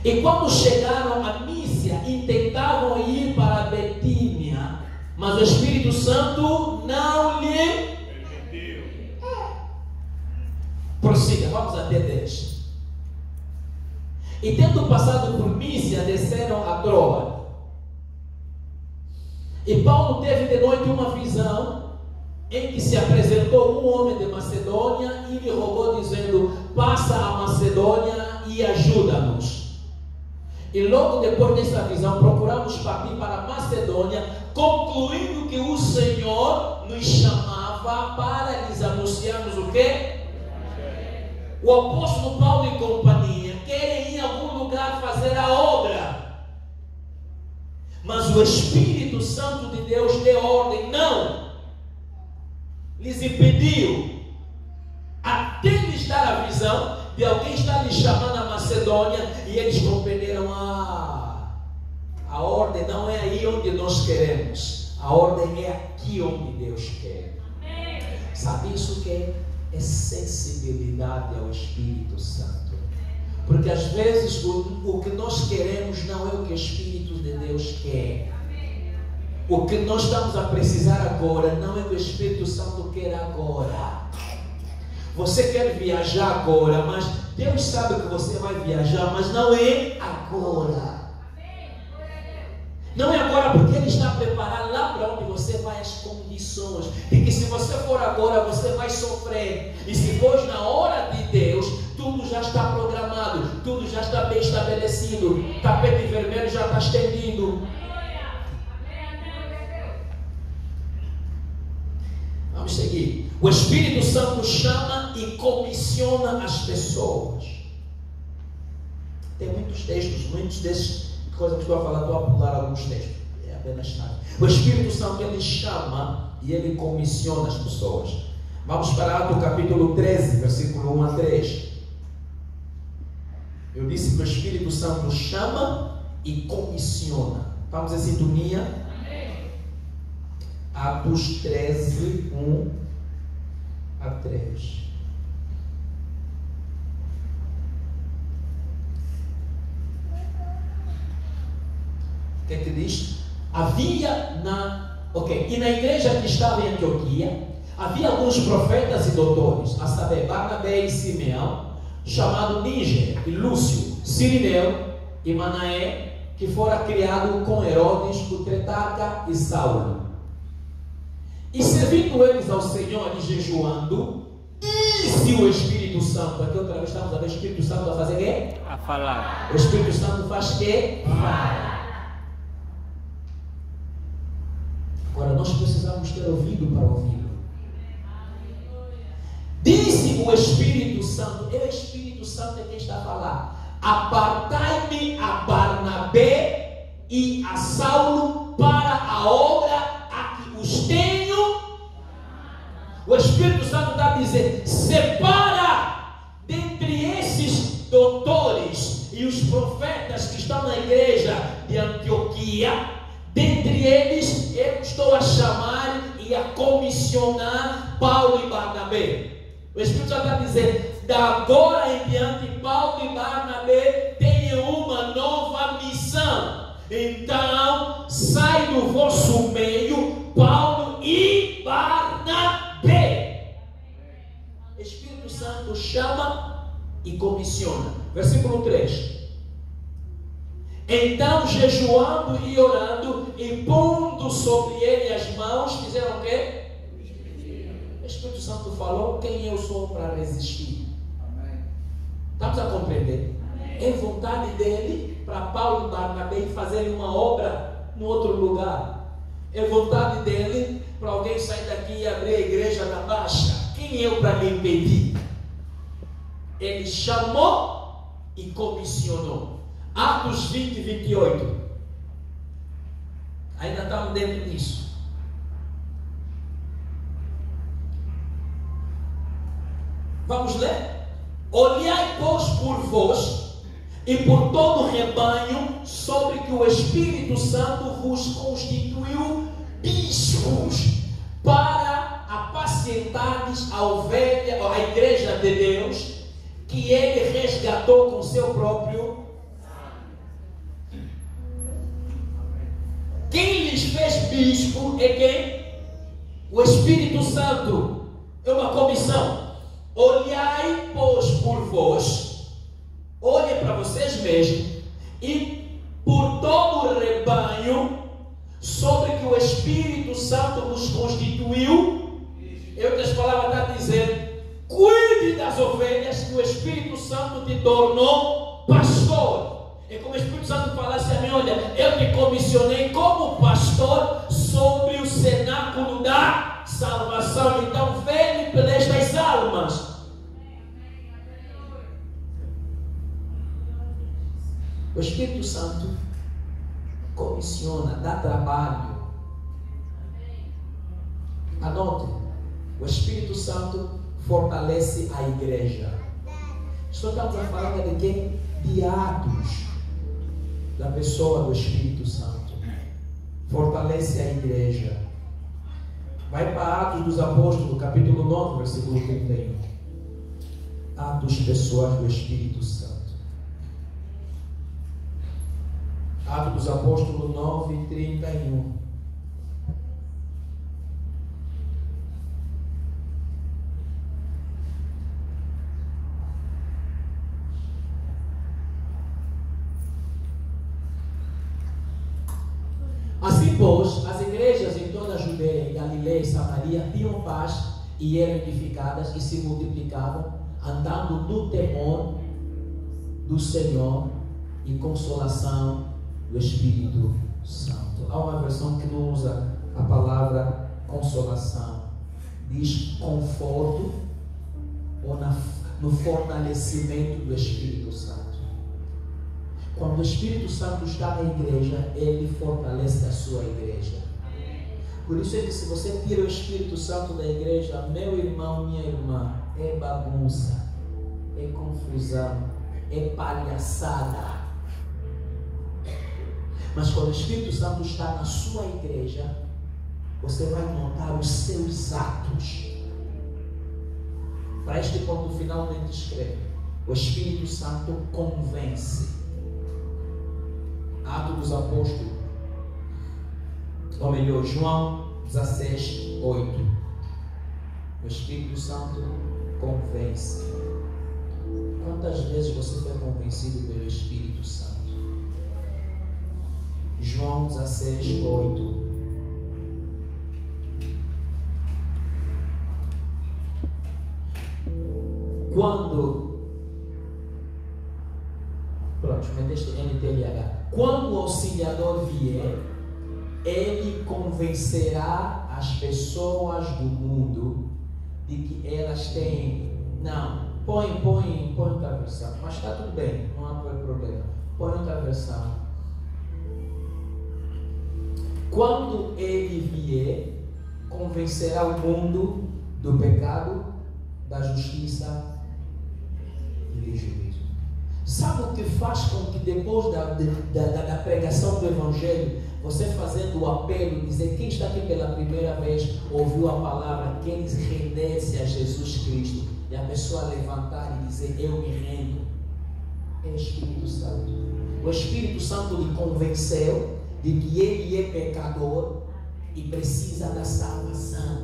E quando chegaram a Mísia, intentavam ir para a Betínia, mas o Espírito Santo não lhe permitiu. Prossiga, vamos até 10. E tendo passado por Mísia, desceram a Troa. E Paulo teve de noite uma visão, em que se apresentou um homem de Macedônia e lhe rogou, dizendo: passa a Macedônia e ajuda-nos. E logo depois dessa visão, procuramos partir para a Macedônia, concluindo que o Senhor nos chamava para lhes anunciarmos o quê? O apóstolo Paulo e companhia querem ir a algum lugar fazer a obra, mas o Espírito Santo de Deus deu ordem, não, lhes impediu, até lhes dar a visão de alguém estar lhes chamando a Macedônia, e eles compreenderam: a ordem não é aí onde nós queremos, a ordem é aqui onde Deus quer. Sabe isso que é sensibilidade ao Espírito Santo? Porque às vezes o que nós queremos não é o que o Espírito de Deus quer. O que nós estamos a precisar agora não é o que o Espírito Santo quer agora. Você quer viajar agora, mas Deus sabe que você vai viajar, mas não é agora. Não é agora, porque Ele está preparado lá para onde você vai, as condições. E que se você for agora, você vai sofrer. E se for na hora de Deus, tudo já está programado, tudo já está bem estabelecido. O tapete vermelho já está estendido. Vamos seguir. O Espírito Santo chama e comissiona as pessoas. Tem muitos textos, muitos desses coisas que estou a falar, estou a pular alguns textos. É apenas nada. O Espírito Santo, ele chama e ele comissiona as pessoas. Vamos para Atos capítulo 13, versículo 1 a 3. Eu disse que o Espírito Santo chama e comissiona. Vamos em sintonia? Atos 13, 1 a 3. O que é que diz? E na igreja que estava em Antioquia, havia alguns profetas e doutores, a saber, Barnabé e Simeão, chamado Níger e Lúcio, Sirineu e Manaé, que fora criado com Herodes, o tetrarca e Saulo. E servindo eles ao Senhor e jejuando, disse o Espírito Santo. Aqui outra vez estamos a ver o Espírito Santo a fazer o quê? A falar. O Espírito Santo faz o quê? Fala. Agora nós precisamos ter ouvido para ouvi-lo. Disse o Espírito Santo. O Espírito Santo é quem está a falar. apartai-me a Barnabé e a Saulo para a obra a que os tenho. O Espírito Santo está a dizer: separa dentre esses doutores e os profetas que estão na igreja de Antioquia, dentre eles eu estou a chamar e a comissionar Paulo e Barnabé. O Espírito Santo está a dizer: da agora em diante, Paulo e Barnabé têm uma nova missão. Então, sai do vosso meio Paulo e Barnabé. O Espírito Santo chama e comissiona. Versículo 3. Então, jejuando e orando, e pondo sobre ele as mãos, fizeram o quê? O Espírito Santo falou: quem eu sou para resistir? Amém. Estamos a compreender? Amém. É vontade dele para Paulo e Barnabé fazerem uma obra no outro lugar. É vontade dele para alguém sair daqui e abrir a igreja na Baixa. Quem eu para lhe impedir? Ele chamou e comissionou. Atos 20 e 28. Ainda estamos dentro disso. Vamos ler? Olhai, pois, por vós e por todo o rebanho, sobre que o Espírito Santo vos constituiu bispos, para apacentardes a ovelha, a igreja de Deus, que ele resgatou com seu próprio. Quem lhes fez bispo é quem? O Espírito Santo. É uma comissão. Olhai, pois, por vós, olhem para vocês mesmos, e por todo o rebanho, sobre que o Espírito Santo vos constituiu. Em outras palavras, está a dizer: cuide das ovelhas que o Espírito Santo te tornou pastor. É como o Espírito Santo falasse a mim: olha, eu te comissionei como pastor sobre o cenáculo da salvação. Então, vele por estas almas. O Espírito Santo comissiona, dá trabalho. Anote: o Espírito Santo fortalece a igreja. Estamos a falar de quem? De Atos, da pessoa do Espírito Santo. Fortalece a igreja. Vai para Atos dos Apóstolos, capítulo 9, versículo 31. Atos, pessoas do Espírito Santo. Atos dos Apóstolos 9, 31. Assim, pois, as igrejas em toda a Judeia, Galileia e Samaria tinham paz e eram edificadas e se multiplicavam, andando no temor do Senhor e consolação do Espírito Santo. Há uma versão que não usa a palavra consolação, diz conforto, ou no fortalecimento do Espírito Santo. Quando o Espírito Santo está na igreja, ele fortalece a sua igreja. Por isso é que se você tira o Espírito Santo da igreja, meu irmão, minha irmã, é bagunça, é confusão, é palhaçada. Mas quando o Espírito Santo está na sua igreja, você vai notar os seus atos. Para este ponto finalmente escreve: o Espírito Santo convence. Atos dos Apóstolos, ou melhor, João 16, 8. O Espírito Santo convence. Quantas vezes você foi convencido pelo Espírito Santo? João 16, 8. Quando o auxiliador vier, ele convencerá as pessoas do mundo de que elas têm, não, Põe outra versão. Mas está tudo bem, não há problema. Põe outra versão. Quando ele vier, convencerá o mundo do pecado, da justiça e do juízo. Sabe o que faz com que depois da pregação do Evangelho, você fazendo o apelo, dizer quem está aqui pela primeira vez, ouviu a palavra, quem render-se a Jesus Cristo, e a pessoa levantar e dizer eu me rendo, é o Espírito Santo. O Espírito Santo lhe convenceu de que ele é pecador e precisa da salvação.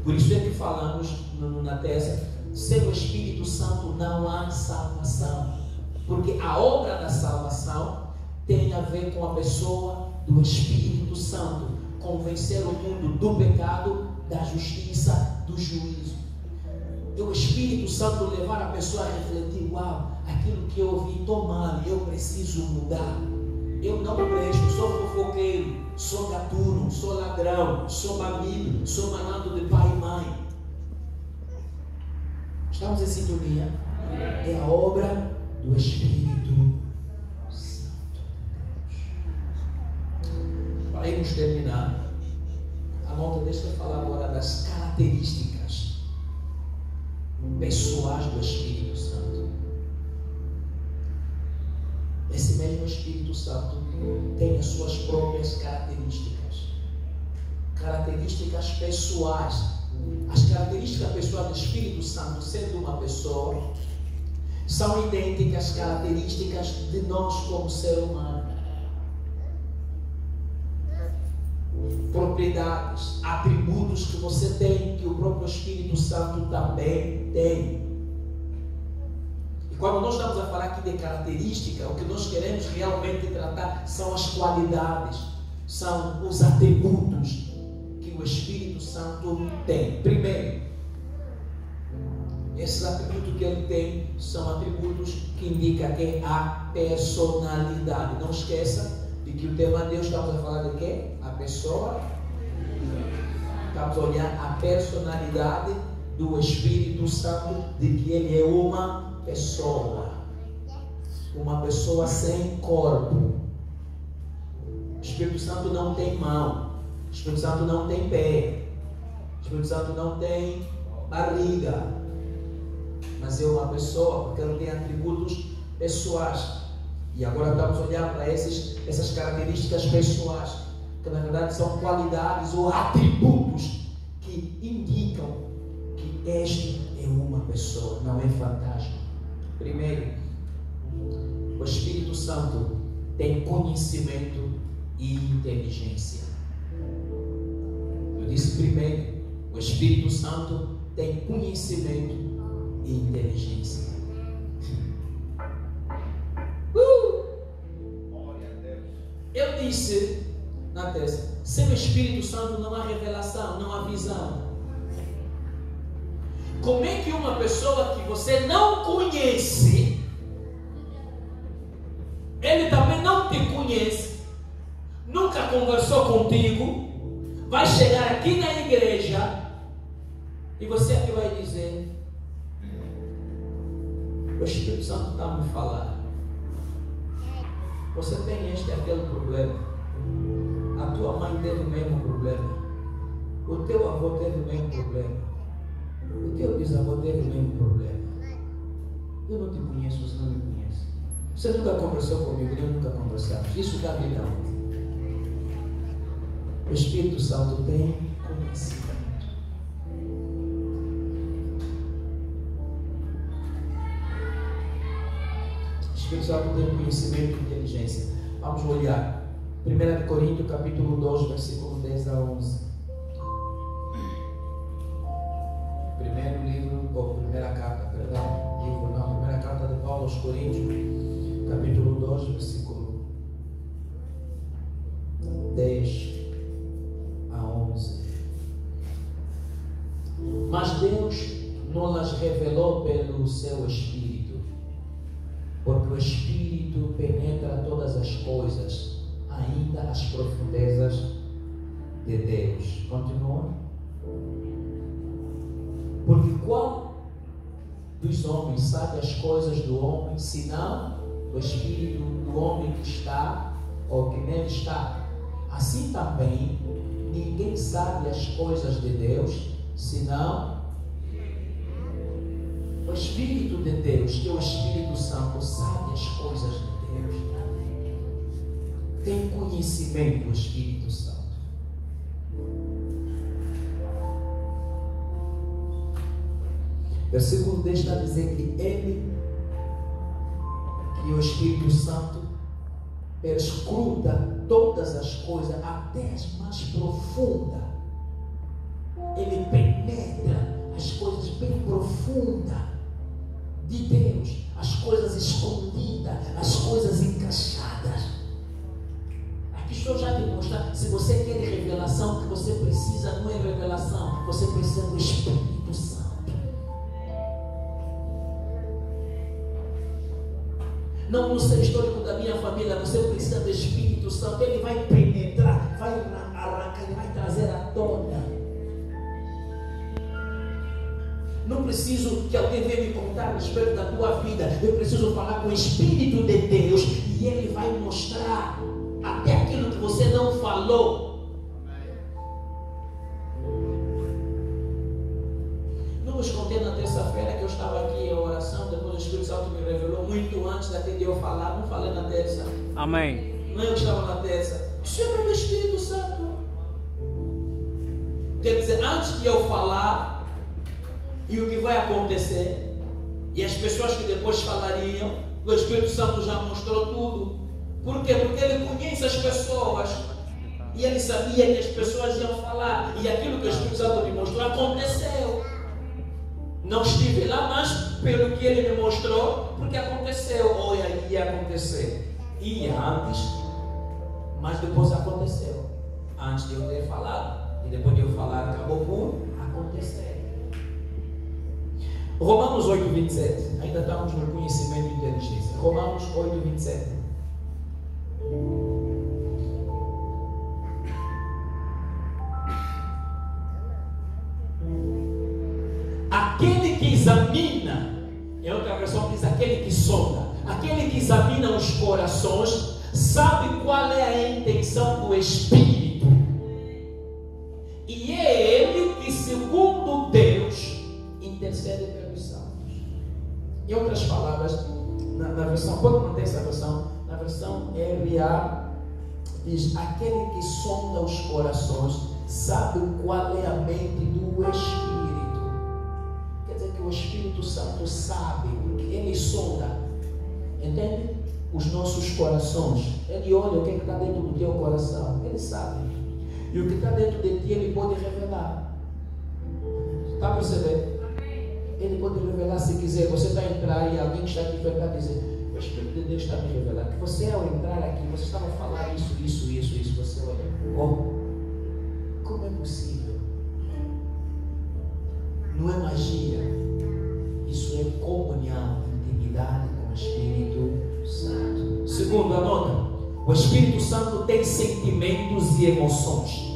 Por isso é que falamos na tese, sem o Espírito Santo não há salvação, porque a obra da salvação tem a ver com a pessoa do Espírito Santo, convencer o mundo do pecado, da justiça, do juízo. E o Espírito Santo levar a pessoa a refletir, uau, aquilo que eu ouvi, estou mal, eu preciso mudar. Eu não presto, sou fofoqueiro, sou gatuno, sou ladrão, sou mamilo, sou manado de pai e mãe. Estamos em sintonia? É a obra do Espírito Santo. Para irmos terminar, anota, deixa eu falar agora das características pessoais do Espírito Santo. Esse mesmo Espírito Santo tem as suas próprias características. Características pessoais. As características pessoais do Espírito Santo, sendo uma pessoa, são idênticas às características de nós como ser humano. Propriedades, atributos que você tem, que o próprio Espírito Santo também tem. E quando nós estamos a falar aqui de característica, o que nós queremos realmente tratar são as qualidades, são os atributos que o Espírito Santo tem. Primeiro, esses atributos que ele tem são atributos que indicam que a personalidade. Não esqueça de que o tema de Deus, estamos a falar de quê? A pessoa. Estamos a olhar a personalidade do Espírito Santo, de que ele é uma pessoa sem corpo. O Espírito Santo não tem mão, o Espírito Santo não tem pé, o Espírito Santo não tem barriga, mas é uma pessoa, porque ele tem atributos pessoais. E agora estamos a olhar para essas características pessoais, que na verdade são qualidades ou atributos que indicam que este é uma pessoa, não é fantasma. Primeiro, o Espírito Santo tem conhecimento e inteligência. Eu disse primeiro, o Espírito Santo tem conhecimento e inteligência. Eu disse na tese, sem o Espírito Santo não há revelação, não há visão. Como é que uma pessoa que você não conhece, ele também não te conhece, nunca conversou contigo, vai chegar aqui na igreja e você aqui vai dizer, o Espírito Santo está a me falar, você tem este e aquele problema, a tua mãe teve o mesmo problema, o teu avô teve o mesmo problema, o teu bisavô teve o mesmo problema. Eu não te conheço, você não me conhece. Você nunca conversou comigo, eu nunca conversamos. Isso dá vida. O Espírito Santo tem conhecimento. O Espírito Santo tem conhecimento e inteligência. Vamos olhar 1 Coríntios capítulo 2, versículo 10 a 11. Primeira carta de Paulo aos Coríntios, capítulo 2, versículo 10 a 11. Mas Deus não las revelou pelo seu Espírito, porque o Espírito penetra todas as coisas, ainda as profundezas de Deus. Continua. Porque dos homens sabe as coisas do homem, senão o espírito do homem que está ou que nele está. Assim também, ninguém sabe as coisas de Deus, senão o Espírito de Deus, que é o Espírito Santo, sabe as coisas de Deus. Tem conhecimento do Espírito Santo. Versículo 10 está a dizer que ele, que o Espírito Santo, perscruta todas as coisas, até as mais profundas. Ele penetra as coisas bem profundas de Deus, as coisas escondidas, as coisas encaixadas. Aqui estou já te mostrar. Se você quer revelação, que você precisa, não é revelação, você precisa do Espírito Santo. Não no ser histórico da minha família, você precisa do Espírito Santo. Ele vai penetrar, vai arrancar, ele vai trazer à tona. Não preciso que alguém venha me contar a respeito da tua vida. Eu preciso falar com o Espírito de Deus e ele vai mostrar até aquilo que você não falou. Não vos contei na terça-feira que eu estava aqui em oração, depois o Espírito Santo me revelou muito antes daquele de eu falar. Não falei na terça. Amém. Não, eu estava na terça. Chama o Espírito Santo. Quer dizer, antes de eu falar e o que vai acontecer, e as pessoas que depois falariam, o Espírito Santo já mostrou tudo. Por quê? Porque ele conhece as pessoas e ele sabia que as pessoas iam falar, e aquilo que o Espírito Santo me mostrou aconteceu. Não estive lá, mas pelo que ele me mostrou, porque aconteceu, ou ia acontecer. Ia antes, mas depois aconteceu. Antes de eu ter falado, e depois de eu falar, acabou por acontecer. Romanos 8, 27. Ainda estamos no conhecimento e inteligência. Romanos 8, 27. Aquele que examina, em outra versão diz aquele que sonda, aquele que examina os corações, sabe qual é a intenção do Espírito. E é ele que, segundo Deus, intercede pelos santos. Em outras palavras, na versão, pode manter essa versão, na versão RA, diz: aquele que sonda os corações sabe qual é a mente do Espírito. Quer dizer que o Espírito Santo sabe, porque ele sonda, entende? Os nossos corações. Ele olha o que está dentro do teu coração, ele sabe. E o que está dentro de ti, ele pode revelar. Está a perceber? Ele pode revelar se quiser. Você está a entrar e alguém que está aqui vai dizer: o Espírito de Deus está me revelando que você, ao entrar aqui, você estava a falar isso. Você olha: oh, como é possível? Não é magia. Isso é comunhão, intimidade com o Espírito Santo. Segundo, anota: o Espírito Santo tem sentimentos e emoções.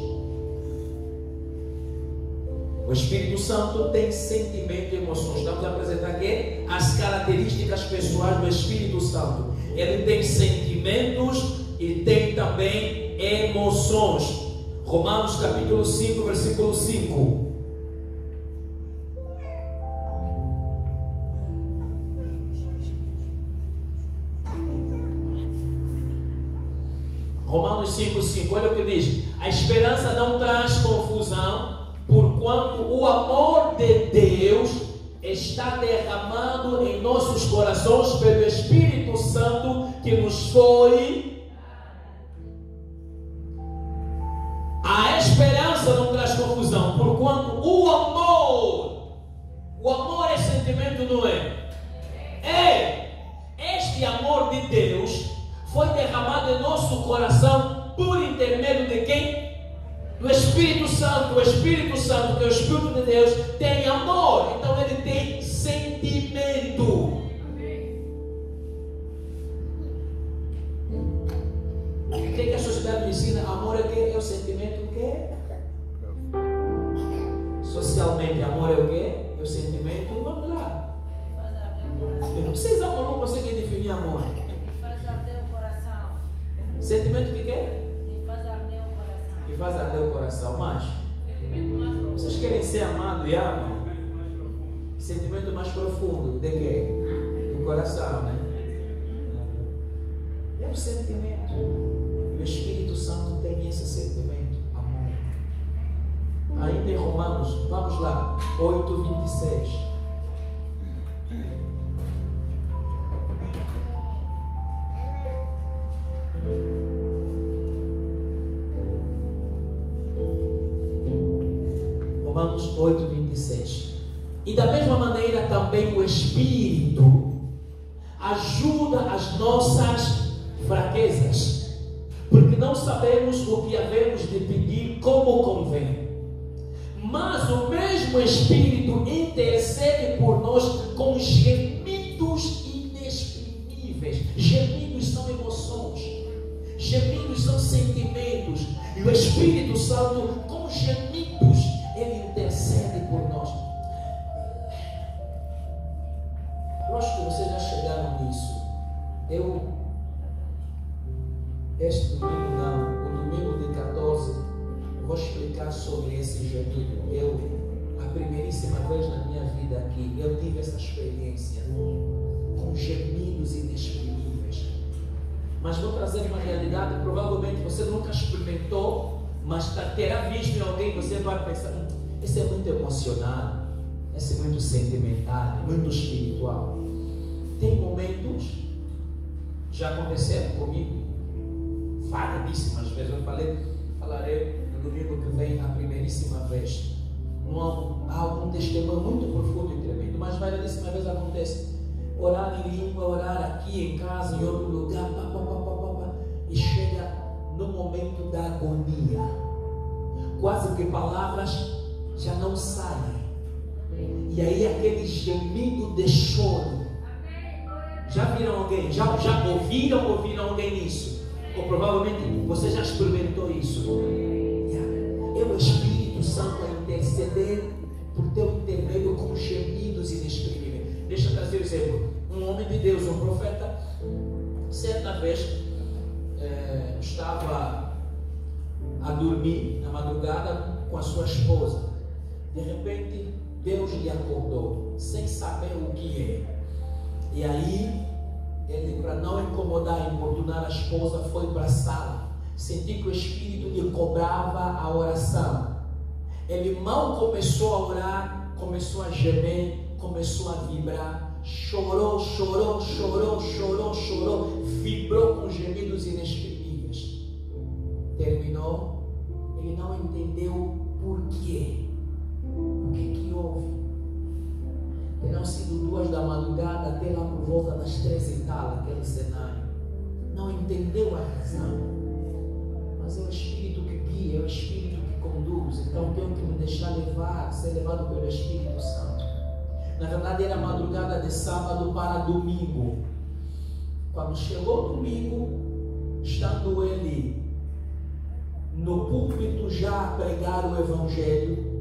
O Espírito Santo tem sentimento e emoções. Estamos a apresentar aqui as características pessoais do Espírito Santo. Ele tem sentimentos e tem também emoções. Romanos capítulo 5, versículo 5. Romanos 5,5, olha o que diz: a esperança não traz confusão, porquanto o amor de Deus está derramado em nossos corações pelo Espírito Santo que nos foi. A esperança não traz confusão, porquanto o amor é sentimento, não é? Este amor de Deus foi derramado em nosso coração por intermédio de quem? Do Espírito Santo. O Espírito Santo, que é o Espírito de Deus, tem amor, então ele tem sentimento. O que a sociedade me ensina? Amor é o quê? É o sentimento o quê? Socialmente, amor é o quê? É o sentimento, vamos lá. Vocês amor não conseguem definir amor. Faz arder o coração. Sentimento que quer? E faz arder o coração. E faz arder o coração. Mas vocês querem ser amados e amam? Sentimento mais profundo de quê? Do coração, né? É um sentimento. O Espírito Santo tem esse sentimento, amor. Ainda em Romanos, vamos lá, 8:26. Romanos 8:26. E da mesma maneira também o Espírito ajuda as nossas fraquezas, porque não sabemos o que havemos de pedir como convém. Mas o mesmo Espírito intercede por nós com gemidos inexprimíveis. Gemidos são emoções, gemidos são sentimentos, e o Espírito Santo, com gemidos, ele intercede por nós. Eu acho que vocês já chegaram nisso. Este domingo não, o domingo de 14, eu vou explicar sobre esse gemido. A primeiríssima vez na minha vida aqui, eu tive essa experiência com gemidos inexprimíveis. Mas vou trazer uma realidade, provavelmente você nunca experimentou, mas terá visto em alguém, você vai pensar, esse é muito emocional, esse é muito sentimental, muito espiritual. Tem momentos, já aconteceram comigo, variedíssimas vezes. Eu falarei no domingo que vem a primeiríssima vez. Há algum testemunho muito profundo e tremendo, mas variedíssimas vezes acontece. Orar em língua, orar aqui em casa, em outro lugar, e chega no momento da agonia, quase que palavras já não saem, e aí aquele gemido de choro. Já viram alguém? Já ouviram alguém nisso? Ou provavelmente você já experimentou isso. É o Espírito Santo a interceder por teu intermédio com gemidos inexprimíveis. Deixa eu trazer um exemplo. Um homem de Deus, um profeta, certa vez estava a dormir na madrugada com a sua esposa. De repente, Deus lhe acordou, sem saber o que é. E aí, ele, para não incomodar e importunar a esposa, foi para a sala. Senti que o Espírito lhe cobrava a oração. Ele mal começou a orar, começou a gemer, começou a vibrar. Chorou, vibrou com gemidos inexprimíveis. Terminou, ele não entendeu por quê. O que houve? Terão sido 2 da madrugada até lá por volta das 3 e tal, aquele cenário. Não entendeu a razão. Mas é o Espírito que guia, é o Espírito que conduz. Então tenho que me deixar levar, ser levado pelo Espírito Santo. Na verdade era madrugada de sábado para domingo. Quando chegou domingo, estando ele no púlpito já a pregar o Evangelho,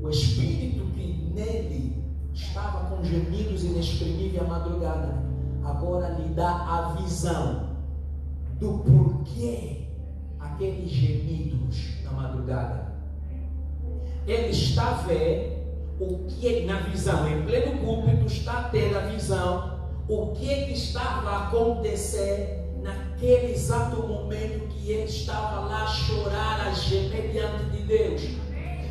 o Espírito que nele estava com gemidos inexprimíveis à madrugada, agora lhe dá a visão do porquê aqueles gemidos na madrugada. Ele está a ver o que na visão, em pleno púlpito, está a ter a visão, o que estava a acontecer naquele exato momento que ele estava lá a chorar, a gemer diante de Deus.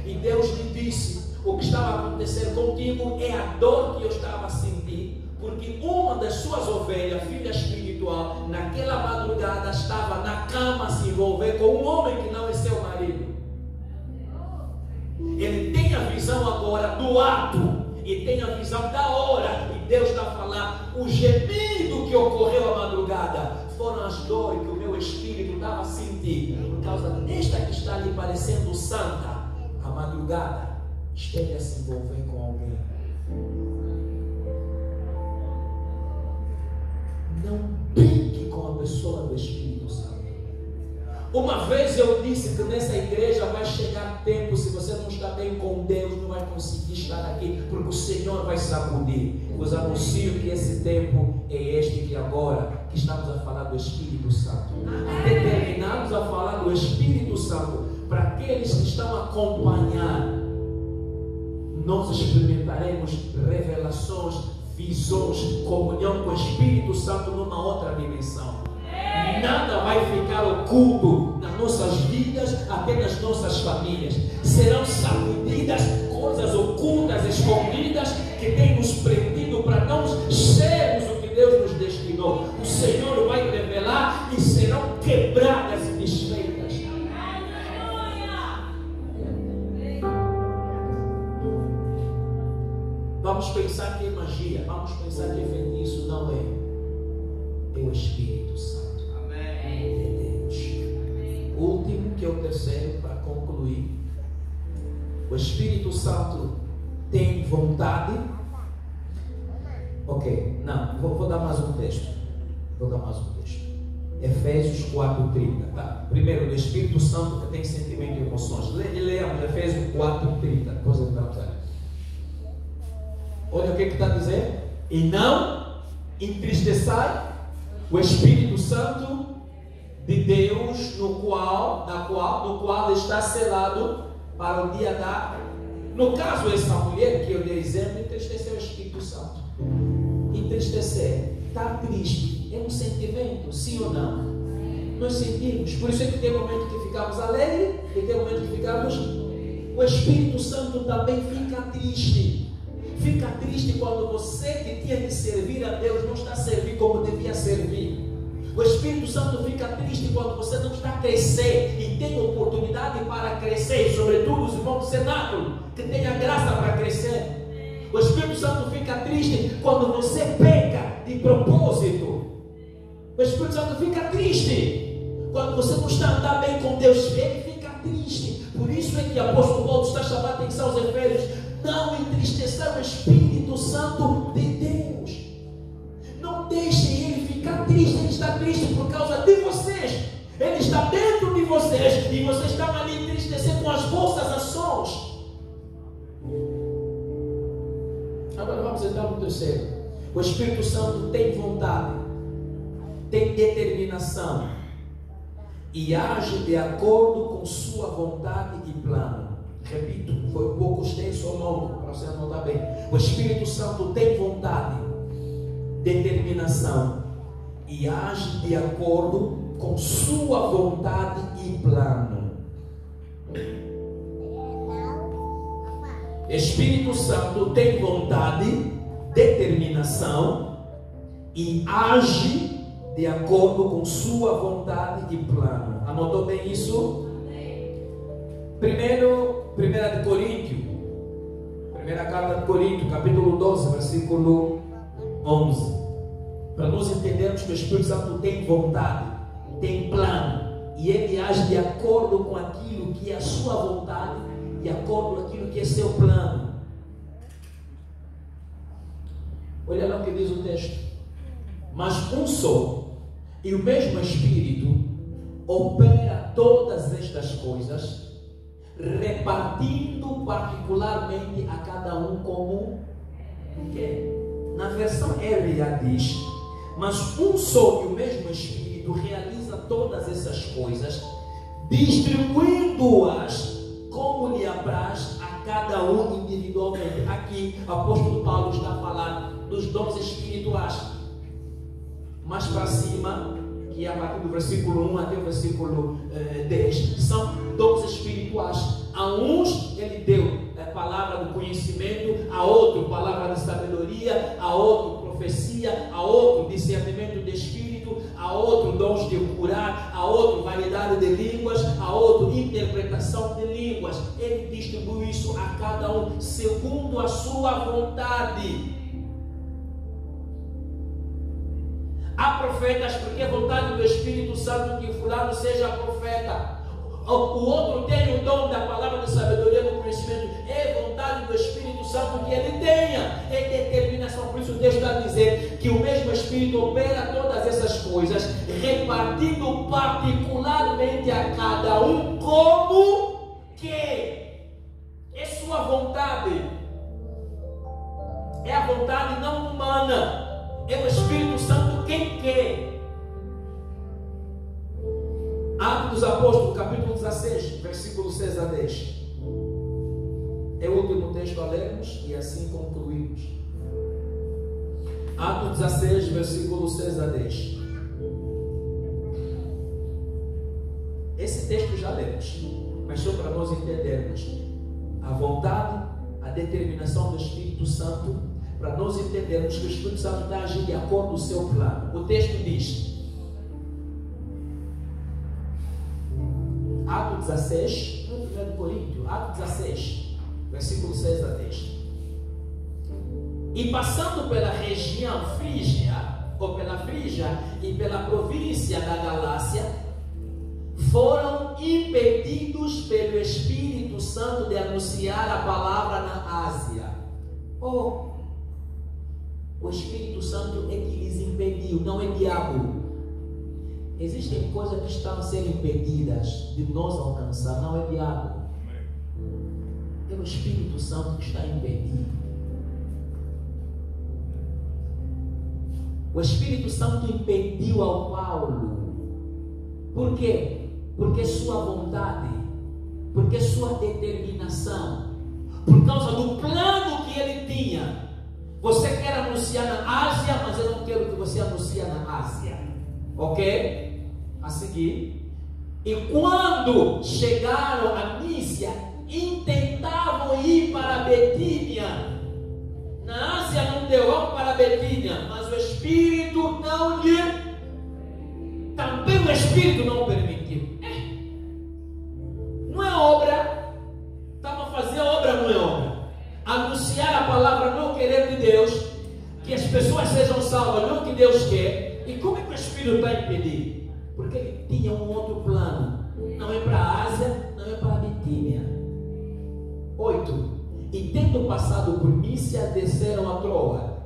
E Deus lhe disse: o que estava a acontecer contigo é a dor que eu estava a sentir, porque uma das suas ovelhas, filha espiritual, naquela madrugada estava na cama a se envolver com um homem que não é seu marido. Ele tem a visão agora do ato e tem a visão da hora, e Deus está a falar: o gemido que ocorreu à madrugada foram as dores que o meu espírito estava a sentir por causa desta que está ali parecendo santa. A madrugada esteja a se envolver com alguém. Não brinque com a pessoa do Espírito Santo. Uma vez eu disse que nessa igreja vai chegar tempo, se você não está bem com Deus, não vai conseguir estar aqui, porque o Senhor vai sacudir. vos anuncio que esse tempo é este que agora, que estamos a falar do Espírito Santo. Determinados a falar do Espírito Santo, para aqueles que estão a acompanhar, nós experimentaremos revelações, visões, comunhão com o Espírito Santo numa outra dimensão. Nada vai ficar oculto nas nossas vidas, até nas nossas famílias. Serão sacudidas coisas ocultas, escondidas, que têm nos prendido para não sermos o que Deus nos destinou. O Senhor vai revelar e serão quebradas e desfeitas. Vamos pensar que é magia, vamos pensar que é feitiço. Não é. É o Espírito Santo. De Deus. O último, que é o terceiro, para concluir. O Espírito Santo tem vontade. Ok, não, vou dar mais um texto. Efésios 4:30. Tá? Primeiro, o Espírito Santo que tem sentimento e emoções. Leamos Efésios 4:30. Depois entramos aí. Olha o que está dizendo. E não entristeçai o Espírito Santo de Deus, no qual está selado para o dia da... No caso, essa mulher que eu dei exemplo, entristeceu o Espírito Santo. Entristecer, está triste, é um sentimento, sim ou não? Nós sentimos, por isso é que tem momento que ficamos alegres e tem momento que ficamos... O Espírito Santo também fica triste. Fica triste quando você que tinha que servir a Deus não está a servir como devia servir. O Espírito Santo fica triste quando você não está a crescer e tem oportunidade para crescer, sobretudo os irmãos do cenáculo, que tem a graça para crescer. O Espírito Santo fica triste quando você peca de propósito. O Espírito Santo fica triste quando você não está a andar bem com Deus. Ele fica triste. Por isso é que o apóstolo Paulo está chamando a atenção aos Efésios. Não entristeçam o Espírito Santo de Deus. Não deixem ele ficar triste. Ele está triste por causa de vocês. Ele está dentro de vocês e vocês estão ali entristecendo com as vossas ações. Agora vamos entrar no terceiro. O Espírito Santo tem vontade, tem determinação e age de acordo com sua vontade e plano. Repito, foi um pouco extenso ou longo, para você anotar bem. O Espírito Santo tem vontade, determinação e age de acordo com sua vontade e plano. Espírito Santo tem vontade, determinação e age de acordo com sua vontade e plano. Anotou bem isso? Primeira carta de Coríntios, capítulo 12, versículo 11. Para nós entendermos que o Espírito Santo tem vontade, tem plano, e ele age de acordo com aquilo que é a sua vontade, de acordo com aquilo que é seu plano. Olha lá o que diz o texto. Mas um só e o mesmo Espírito opera todas estas coisas, repartindo particularmente a cada um como quer. Na versão RA diz: mas um só e o mesmo Espírito realiza todas essas coisas, distribuindo-as como lhe apraz a cada um individualmente. Aqui o apóstolo Paulo está falando dos dons espirituais. Mais para cima, que é a partir do versículo 1 até o versículo 10, são dons espirituais. A uns ele deu a palavra do conhecimento, a outro palavra de sabedoria, a outro profecia, a outro discernimento de espírito, a outro dons de curar, a outro variedade de línguas, a outro interpretação de línguas. Ele distribui isso a cada um segundo a sua vontade. Há profetas porque é vontade do Espírito Santo que fulano seja profeta. O outro tem o dom da palavra de sabedoria, do conhecimento. É vontade do Espírito Santo que ele tenha. É determinação. Por isso o texto está a dizer que o mesmo Espírito opera todas essas coisas, repartindo particularmente a cada um como que é sua vontade. É a vontade não humana. É o Espírito Santo quem quer. Atos dos Apóstolos, capítulo 16, versículo 6 a 10. É o último texto a lermos e assim concluímos. Atos 16, versículo 6 a 10. Esse texto já lemos, mas só para nós entendermos a vontade, a determinação do Espírito Santo, para nós entendermos que o Espírito Santo está agindo de acordo com o seu plano. O texto diz, Atos 16, no 1 Coríntios, Atos 16, versículo 6 a 10. E passando pela região Frígia, ou pela Frígia e pela província da Galácia, foram impedidos pelo Espírito Santo de anunciar a palavra na Ásia. O Espírito Santo é que lhes impediu, não é diabo. Existem coisas que estão a ser impedidas de nós alcançar, não é diabo. É o Espírito Santo que está impedindo. O Espírito Santo impediu ao Paulo. Por quê? Porque sua vontade, porque sua determinação, por causa do plano que ele tinha. Você quer anunciar na Ásia, mas eu não quero que você anuncie na Ásia. Ok? A seguir. E quando chegaram a Mísia, intentavam ir para Betínia. Na Ásia não deu, vamos para Betínia, mas o Espírito não lhe, também o Espírito não permitiu. Não é obra, estava a fazer obra, não é obra. Anunciar a palavra no querer de Deus, que as pessoas sejam salvas, não o que Deus quer. E como é que o Espírito está impedindo? Porque ele tinha um outro plano. Não é para a Ásia, não é para a Bitínia. 8. E tendo passado por Mísia, desceram a Troa.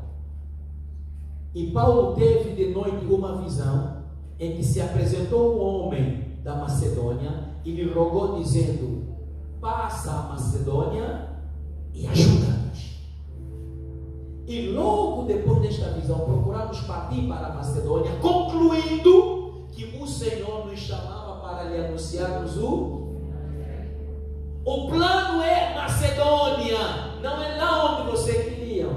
E Paulo teve de noite uma visão, em que se apresentou um homem da Macedônia e lhe rogou, dizendo: passa a Macedônia e ajuda-nos. E logo depois desta visão, procuramos partir para a Macedônia, concluindo que o Senhor nos chamava para lhe anunciarmos o plano é Macedônia, não é lá onde você queria.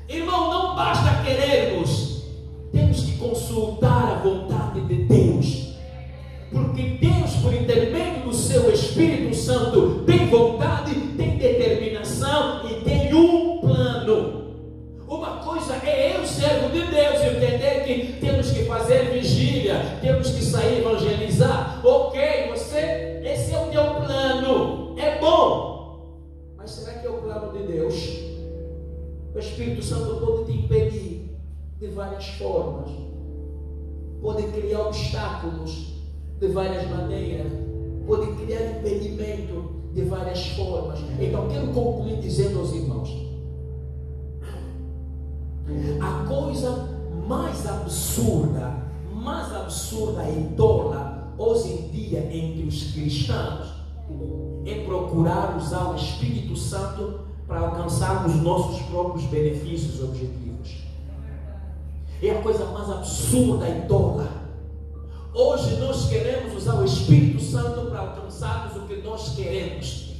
Irmão, não basta querermos, temos que consultar a vontade de Deus, porque Deus, por intermédio do seu Espírito Santo, tem vontade, tem determinação e tem um plano. Uma coisa é eu, servo de Deus, entender que temos que fazer vigília, temos que sair evangelizar. Ok, esse é o teu plano, é bom, mas será que é o plano de Deus? O Espírito Santo pode te impedir de várias formas, pode criar obstáculos de várias maneiras, pode criar impedimento de várias formas. Então quero concluir dizendo aos irmãos: a coisa mais absurda e tola hoje em dia entre os cristãos é procurar usar o Espírito Santo para alcançarmos nossos próprios benefícios e objetivos. É a coisa mais absurda e tola. Hoje nós queremos usar o Espírito Santo para alcançarmos o que nós queremos,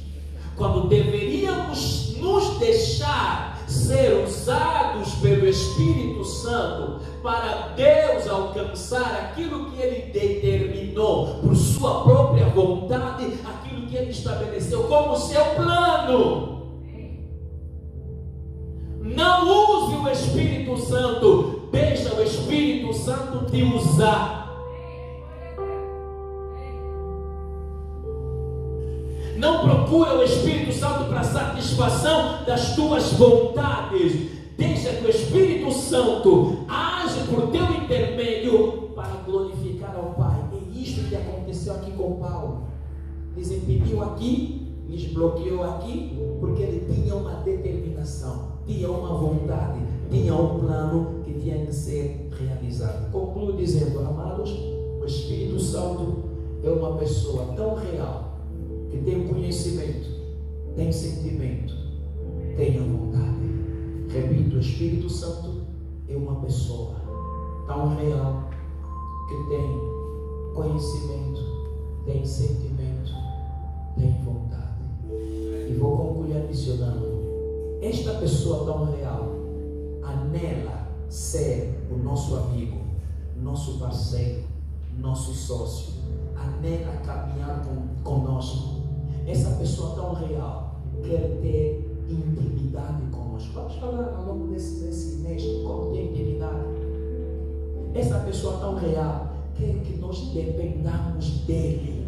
quando deveríamos nos deixar ser usados pelo Espírito Santo para Deus alcançar aquilo que Ele determinou por sua própria vontade, aquilo que Ele estabeleceu como seu plano. Não use o Espírito Santo, deixa o Espírito Santo te usar. Não procura o Espírito Santo para satisfação das tuas vontades. Deixa que o Espírito Santo age por teu intermédio para glorificar ao Pai. É isto que aconteceu aqui com Paulo. Lhes impediu aqui, lhes bloqueou aqui, porque ele tinha uma determinação, tinha uma vontade, tinha um plano que tinha que ser realizado. Concluo dizendo: amados, o Espírito Santo é uma pessoa tão real, que tem conhecimento, tem sentimento, tem a vontade. Repito, o Espírito Santo é uma pessoa tão real que tem conhecimento, tem sentimento, tem vontade. E vou concluir adicionando: esta pessoa tão real anela ser o nosso amigo, nosso parceiro, nosso sócio, anela caminhar conosco. Essa pessoa tão real quer ter intimidade conosco. Vamos falar ao longo desse mês como ter intimidade. Essa pessoa tão real quer que nós dependamos dele.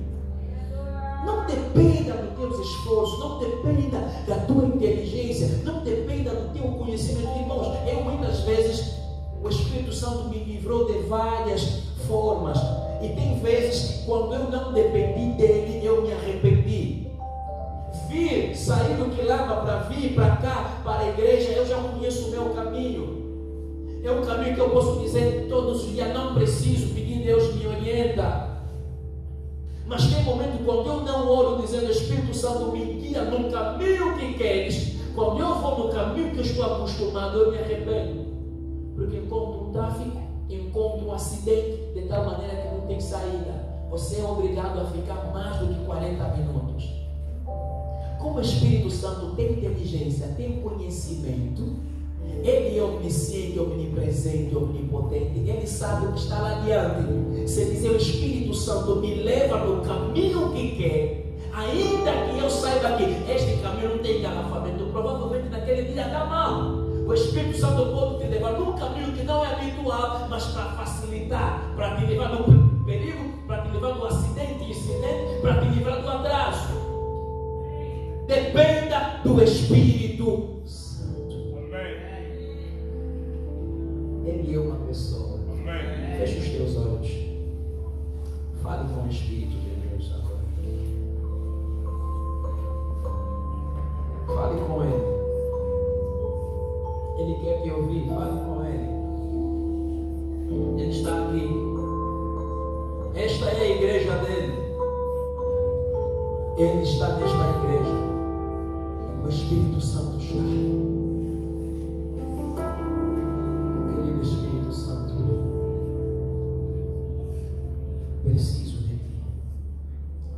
Não dependa dos teus esforços, não dependa da tua inteligência, não dependa do teu conhecimento. Irmãos, eu muitas vezes, o Espírito Santo me livrou de várias formas. E tem vezes que quando eu não dependi dele, eu me arrependi. Sair do Quilaba para vir para cá, para a igreja, eu já conheço o meu caminho. É um caminho que eu posso dizer todos os dias, não preciso pedir, Deus me orienta. Mas tem momento quando eu não oro dizendo: Espírito Santo, me guia no caminho que queres. Quando eu vou no caminho que eu estou acostumado, eu me arrependo. Porque encontro um tráfico, encontro um acidente, de tal maneira que não tem saída. Você é obrigado a ficar mais do que 40 minutos. Como o Espírito Santo tem inteligência, tem conhecimento, ele é omnisciente, omnipresente, omnipotente, ele sabe o que está lá adiante. Se dizer: o Espírito Santo me leva no caminho que quer, ainda que eu saiba que este caminho não tem engarrafamento, provavelmente naquele dia dá mal. O Espírito Santo pode te levar num caminho que não é habitual, mas para facilitar, para te levar do perigo, para te levar do acidente, incidente, para te livrar do atraso. Dependa do Espírito Santo. Ele é uma pessoa. Feche os teus olhos. Fale com o Espírito de Deus agora. Fale com Ele. Ele quer te ouvir. Fale com Ele. Ele está aqui. Esta é a igreja dele. Ele está nesta igreja. O Espírito Santo está. Querido Espírito Santo, preciso de ti.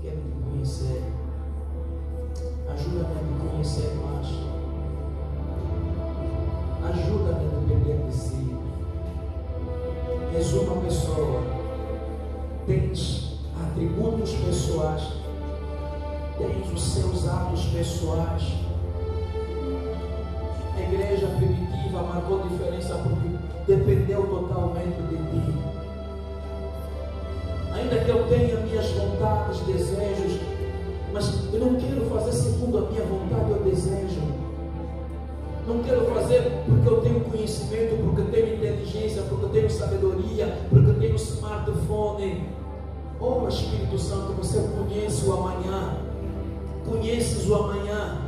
Quero te conhecer. Ajuda-me a te conhecer mais. Ajuda-me a depender de si. És uma pessoa. Tens atributos pessoais. Tens os seus atos pessoais. A igreja primitiva marcou diferença porque dependeu totalmente de ti. Ainda que eu tenha minhas vontades, desejos, mas eu não quero fazer segundo a minha vontade ou desejo. Não quero fazer porque eu tenho conhecimento, porque eu tenho inteligência, porque eu tenho sabedoria, porque eu tenho smartphone. Oh, Espírito Santo, você conhece o amanhã. Conheces o amanhã,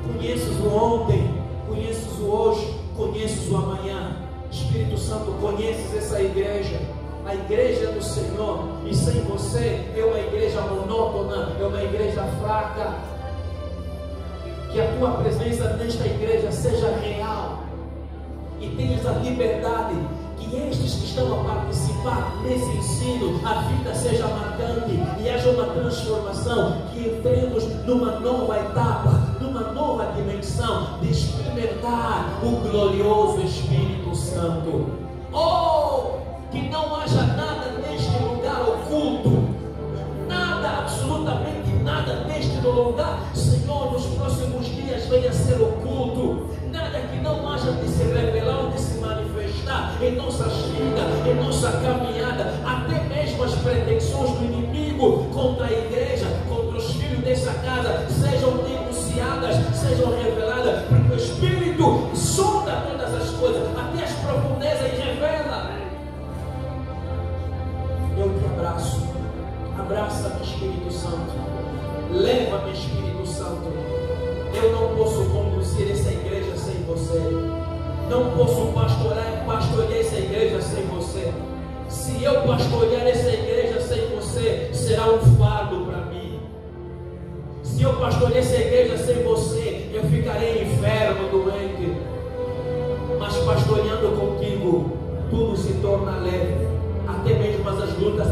conheces o ontem, conheces o hoje, conheces o amanhã. Espírito Santo, conheces essa igreja, a igreja do Senhor, e sem você é uma igreja monótona, é uma igreja fraca. Que a tua presença nesta igreja seja real e tenhas a liberdade. Que estes que estão a participar nesse ensino, a vida seja marcante e haja uma transformação, que entremos numa nova etapa, numa nova dimensão de experimentar o glorioso Espírito Santo. Oh, que não haja nada neste lugar oculto, nada, absolutamente nada neste lugar, Senhor, nos próximos dias venha a ser oculto, nada que não haja de se revelar ou de se manifestar em nossas vidas, em nossa caminhada, até mesmo as pretensões do inimigo contra a igreja, contra os filhos dessa casa, sejam denunciadas, sejam reveladas, porque o Espírito sonda todas as coisas, até as profundezas, e revela. Eu te abraço, abraça-me, Espírito Santo, leva-me, Espírito Santo. Eu não posso conduzir essa igreja sem você. Não posso pastorear essa igreja sem você. Se eu pastorear essa igreja sem você, será um fardo para mim. Se eu pastorear essa igreja sem você, eu ficarei enfermo, doente.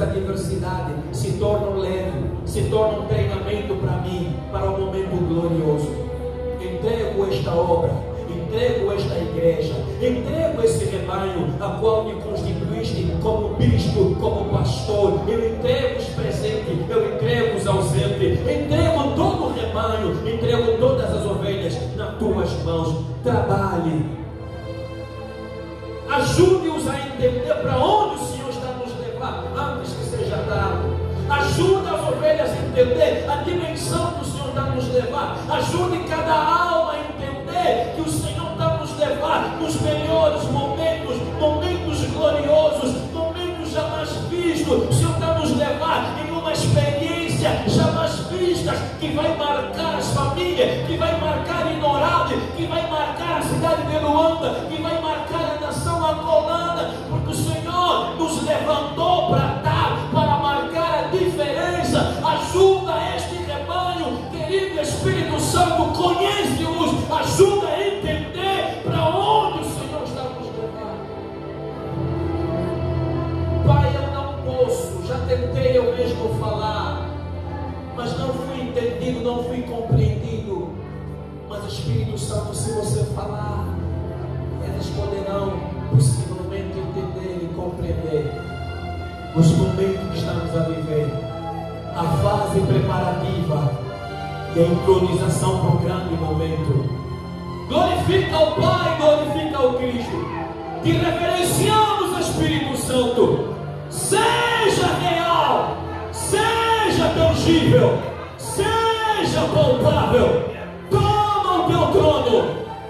adversidades se tornam leve, se tornam um treinamento para mim, para um momento glorioso. Entrego esta obra, entrego esta igreja, entrego esse rebanho a qual me constituíste como bispo, como pastor. Eu entrego os presentes, eu entrego os ausentes, entrego todo o rebanho, entrego todas as ovelhas nas tuas mãos. Trabalhe, ajude-os a entender para onde o Senhor está nos levar antes que seja tarde. Ajude as ovelhas a entender a dimensão que o Senhor está nos levar. Ajude cada alma a entender que o Senhor está nos levar nos melhores momentos, momentos gloriosos, momentos jamais vistos. O Senhor está nos levar em uma experiência jamais vista, que vai marcar as famílias, que vai marcar Inorade, que vai marcar a cidade de Luanda, que vai marcar a nação angolana, porque o Senhor nos levantou para dar, para marcar a diferença. Ajuda este rebanho, querido Espírito Santo, conhece-os, ajuda a entender para onde o Senhor está nos levando. Pai, eu não posso, já tentei eu mesmo falar, mas não fui entendido, não fui compreendido. Mas Espírito Santo, se você falar, eles poderão possivelmente entender e compreender os momentos que estamos a viver, a fase preparativa e a entronização para o grande momento. Glorifica o Pai, glorifica o Cristo. Te reverenciamos, Espírito Santo. Seja real, seja tangível, seja palpável. Toma o teu trono,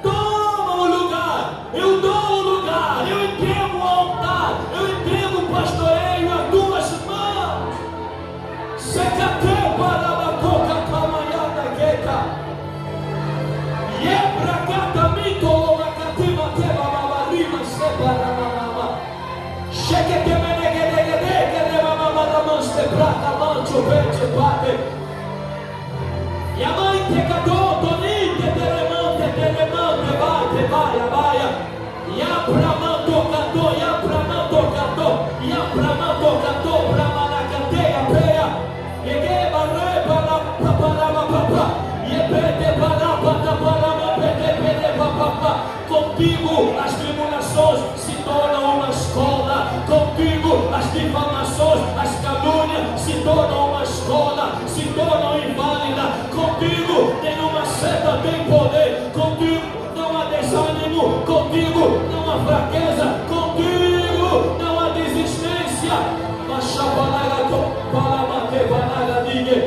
toma o lugar. Eu dou o lugar, eu entrego o altar, eu entrego o pastoreio a tuas mãos. Secate para a boca camanhada gueta. Yebra gata mito lola catima tela babarima separa mama. Shekete menegedegede mama namaste prata mancho pete pate. Yamai pecador tonite telemante bate baia. Yabramanto canto bramanacateia peia. Yege barre para papa. Yepete para pete papa. Contigo as tribulações se tornam uma escola. Contigo as difamações, as calúnias se tornam uma escola, se tornam inválidas. Contigo nenhuma seta tem poder. Contigo não há desânimo. Contigo não há fraqueza. Contigo não há desistência. Machapanaga palamate banaga digue.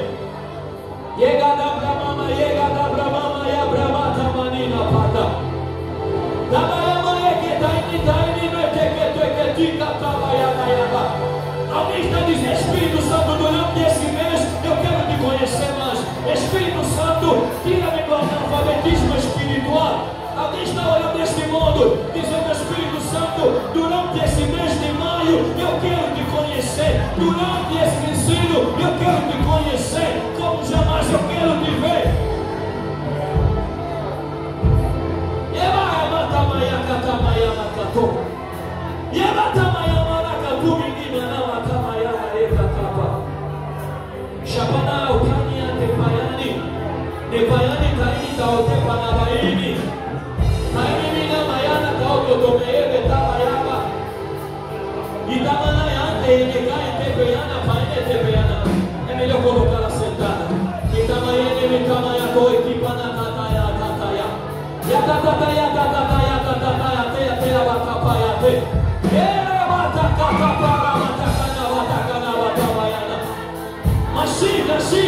Yega da bramama, ya bramata manina pata. Alguém está dizendo: Espírito Santo, durante esse mês eu quero te conhecer mais. Espírito Santo, tira-me do analfabetismo espiritual. Alguém está olhando neste mundo dizendo: Espírito Santo, durante esse mês de maio eu quero te conhecer. Durante esse ensino eu quero te conhecer como jamais eu quero te ver. É melhor colocar ela sentada. Mas siga.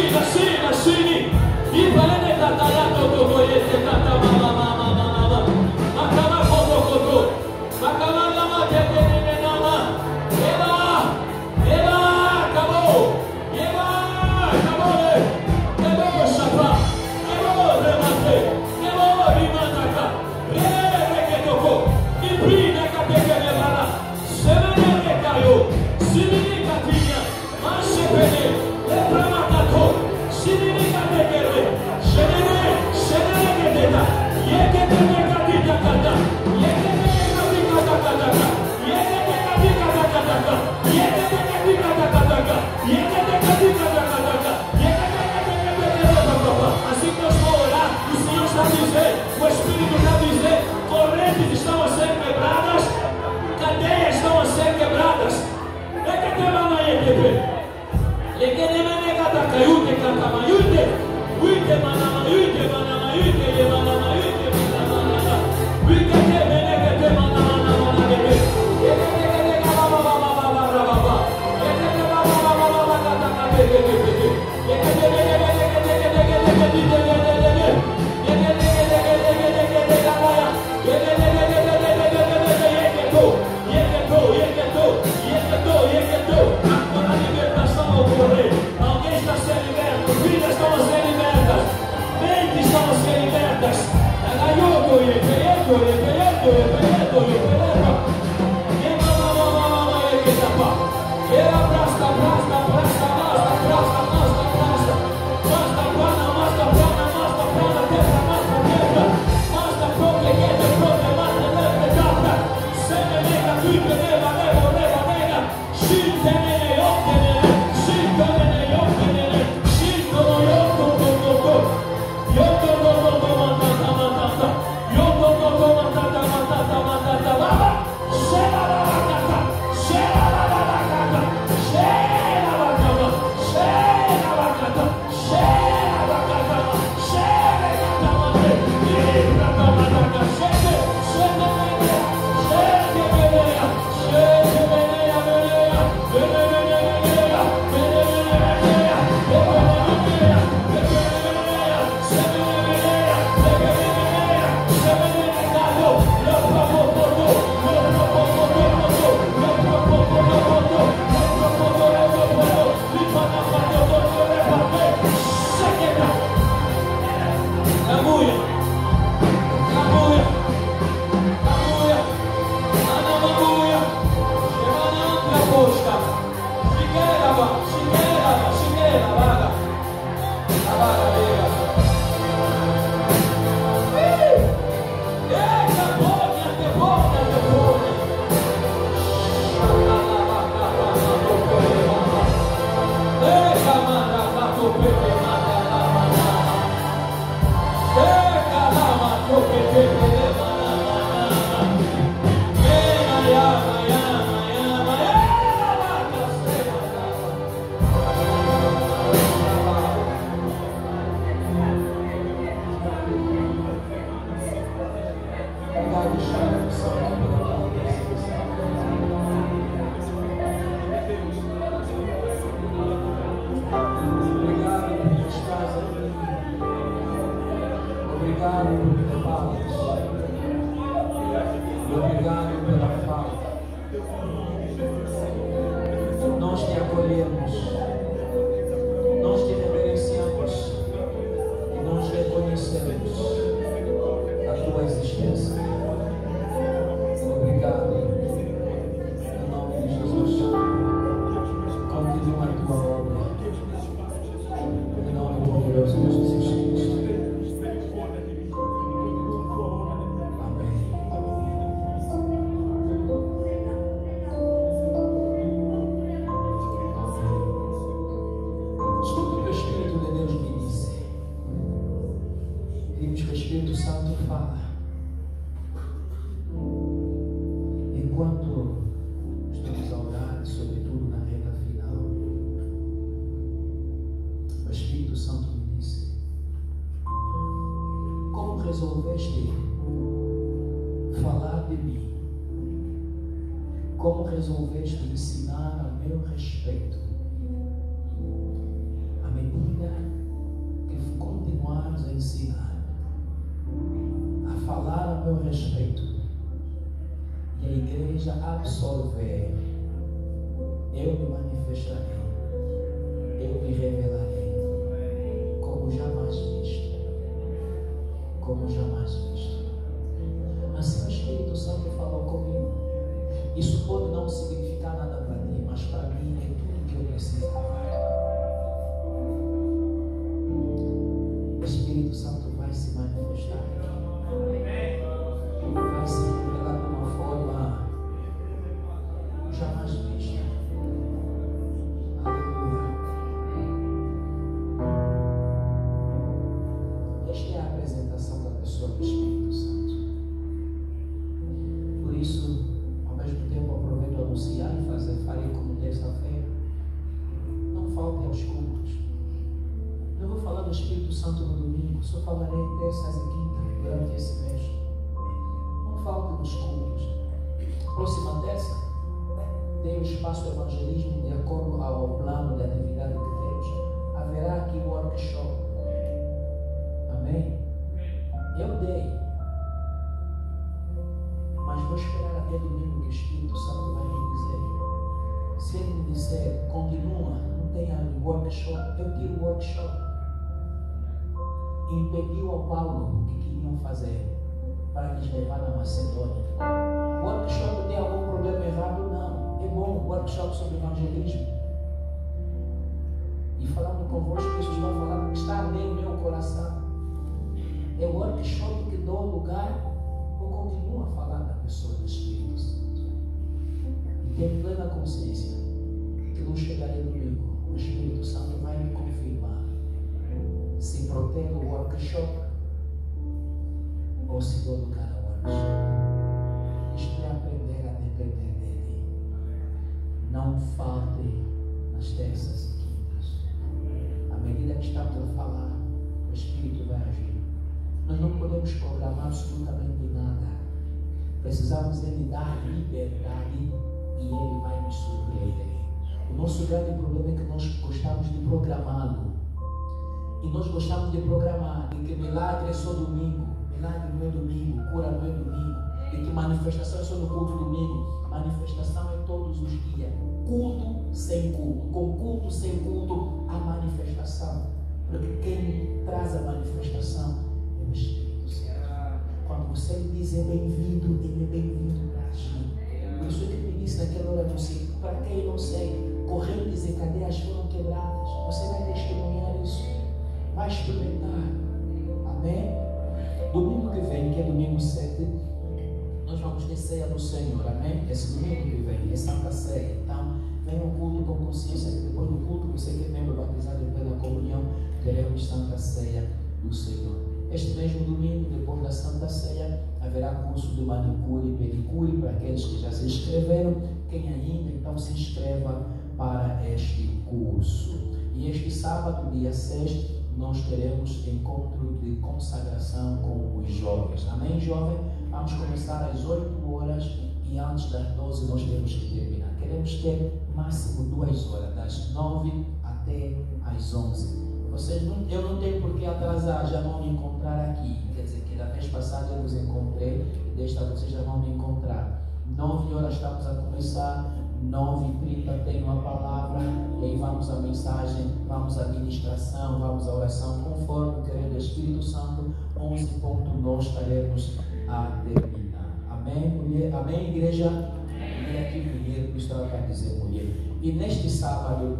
Assim que eu vou orar, o Senhor está dizendo, o Espírito está dizendo, correntes estão a ser quebradas, cadeias estão a ser quebradas. Alguém está sendo liberto, vidas estão a ser libertas, mentes estão a ser libertas. Como resolveste ensinar a meu respeito, à medida que continuares a ensinar, a falar a meu respeito, e a igreja absorver, eu me manifestarei, eu me revelarei, como jamais visto, como jamais visto. Assim o Espírito Santo falou comigo. Isso pode não significar nada para ti, mas para mim é tudo que eu precisava. O Espírito Santo vai se manifestar aqui. Vai se revelar de uma forma jamais vista. os cultos. Eu vou falar do Espírito Santo no domingo, só falarei terças e quintas durante esse mês. Não falte nos cultos. Próxima terça, dê o espaço ao evangelismo de acordo ao plano de atividade que temos. Haverá aqui o workshop. Amém? Eu dei. Mas vou esperar até domingo que o Espírito Santo vai me dizer. Se ele me disser, continua, não tem workshop, eu tiro o workshop. Impediu ao Paulo o que queriam fazer para lhes levar na Macedônia. O workshop tem algum problema errado? Não. É bom, workshop sobre evangelismo. E falando convosco, Jesus vai falar que está no meu coração. É o workshop que dou lugar, eu continuo a falar da pessoa do Espírito Santo. E tenho plena consciência que não chegarei domingo, o Espírito Santo vai me confirmar se protejo o workshop ou se dou lugar ao workshop. Isto é aprender a depender dele. Não falte nas terças e quintas. À medida que estamos a falar, o Espírito vai agir. Nós não podemos programar absolutamente nada. Precisamos de lhe dar liberdade e ele vai nos surpreender. O nosso grande problema é que nós gostamos de programá-lo. E nós gostamos de programar, de que milagre é só domingo, milagre não é domingo, cura não é domingo, e que manifestação é só no culto domingo. Manifestação é todos os dias, culto sem culto, com culto sem culto, a manifestação. Porque quem traz a manifestação é o Espírito Santo. Quando você lhe diz é bem-vindo, ele é bem-vindo para agir. Por isso que eu disse naquela hora, não sei, para quem não sei, correntes e cadeias foram quebradas. Você vai testemunhar isso, vai experimentar. Amém? Domingo que vem, que é domingo 7, nós vamos ter ceia do Senhor. Amém? Esse domingo que vem é Santa Ceia. Então, venha ao culto com consciência que depois do culto, você que é membro batizado pela comunhão, teremos Santa Ceia do Senhor. Este mesmo domingo, depois da Santa Ceia, haverá curso de manicure e pedicure para aqueles que já se inscreveram. Quem ainda, então se inscreva para este curso. E este sábado, dia 6, nós teremos encontro de consagração com os jovens. Amém, jovem? Vamos começar às 8 horas e antes das 12 nós temos que terminar. Queremos ter máximo 2 horas, das 9 até às 11. Eu não tenho por que atrasar, já vão me encontrar aqui. Quer dizer que da vez passada eu vos encontrei e desta vocês já vão me encontrar. 9 horas estamos a começar, 9h30 tenho a palavra, e aí vamos à mensagem, vamos à ministração, vamos à oração, conforme o querer do Espírito Santo. 11 pontos nós estaremos a terminar. Amém, mulher? Amém, igreja? Mulher aqui, mulher, por isso ela vai dizer mulher. E neste sábado,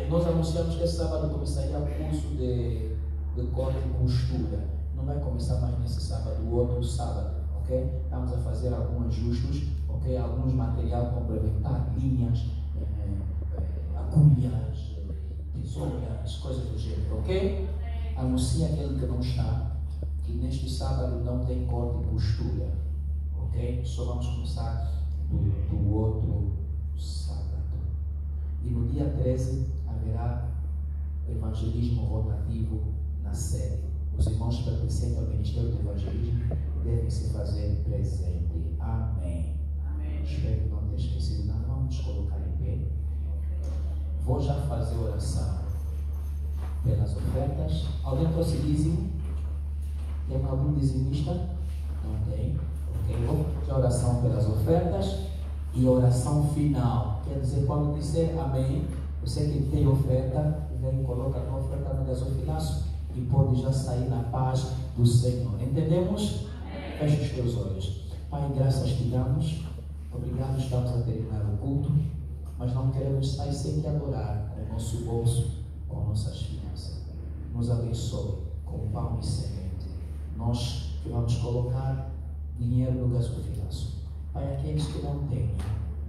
nós anunciamos que esse sábado começaria o curso de corte e costura. Não vai começar mais nesse sábado, o outro sábado, ok? Estamos a fazer alguns ajustes, ok? Alguns material complementar, linhas, agulhas, tesouras, coisas do gênero, ok? Anuncia aquele que não está, que neste sábado não tem corte e costura, ok? Só vamos começar do outro sábado. E no dia 13 haverá evangelismo rotativo na sede. Os irmãos pertencentes ao Ministério do Evangelismo devem se fazer presente. Amém. Amém. Espero que não tenha esquecido nada. Vamos nos colocar em pé. Vou já fazer oração pelas ofertas. Alguém trouxe dízimo? Tem algum dizimista? Não tem? Ok. Vou fazer oração pelas ofertas. E oração final, quer dizer, quando disser amém, você que tem oferta, vem e coloca a tua oferta no gasofilaço e pode já sair na paz do Senhor. Entendemos? Feche os teus olhos. Pai, graças te damos. Obrigado, estamos a terminar o culto, mas não queremos sair sem te adorar com o nosso bolso, com nossas finanças. Nos abençoe com pão e semente. Nós que vamos colocar dinheiro no gasofilaço. Pai, aqueles que não têm,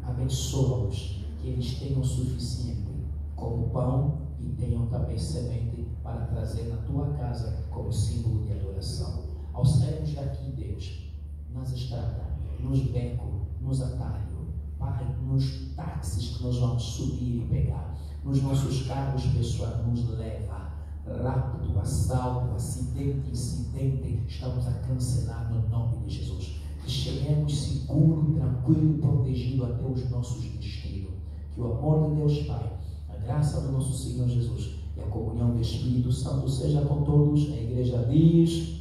abençoa-os, que eles tenham o suficiente como pão e tenham também semente para trazer na tua casa como símbolo de adoração. Ao sairmos daqui, Deus, nas estradas, nos becos, nos atalhos, Pai, nos táxis que nós vamos subir e pegar, nos nossos carros pessoais, nos leva. Rápido, assalto, acidente, incidente, estamos a cancelar no nome de Jesus. Que cheguemos seguro, tranquilo e protegido até os nossos destinos. Que o amor de Deus Pai, a graça do nosso Senhor Jesus e a comunhão do Espírito Santo seja com todos. A igreja diz...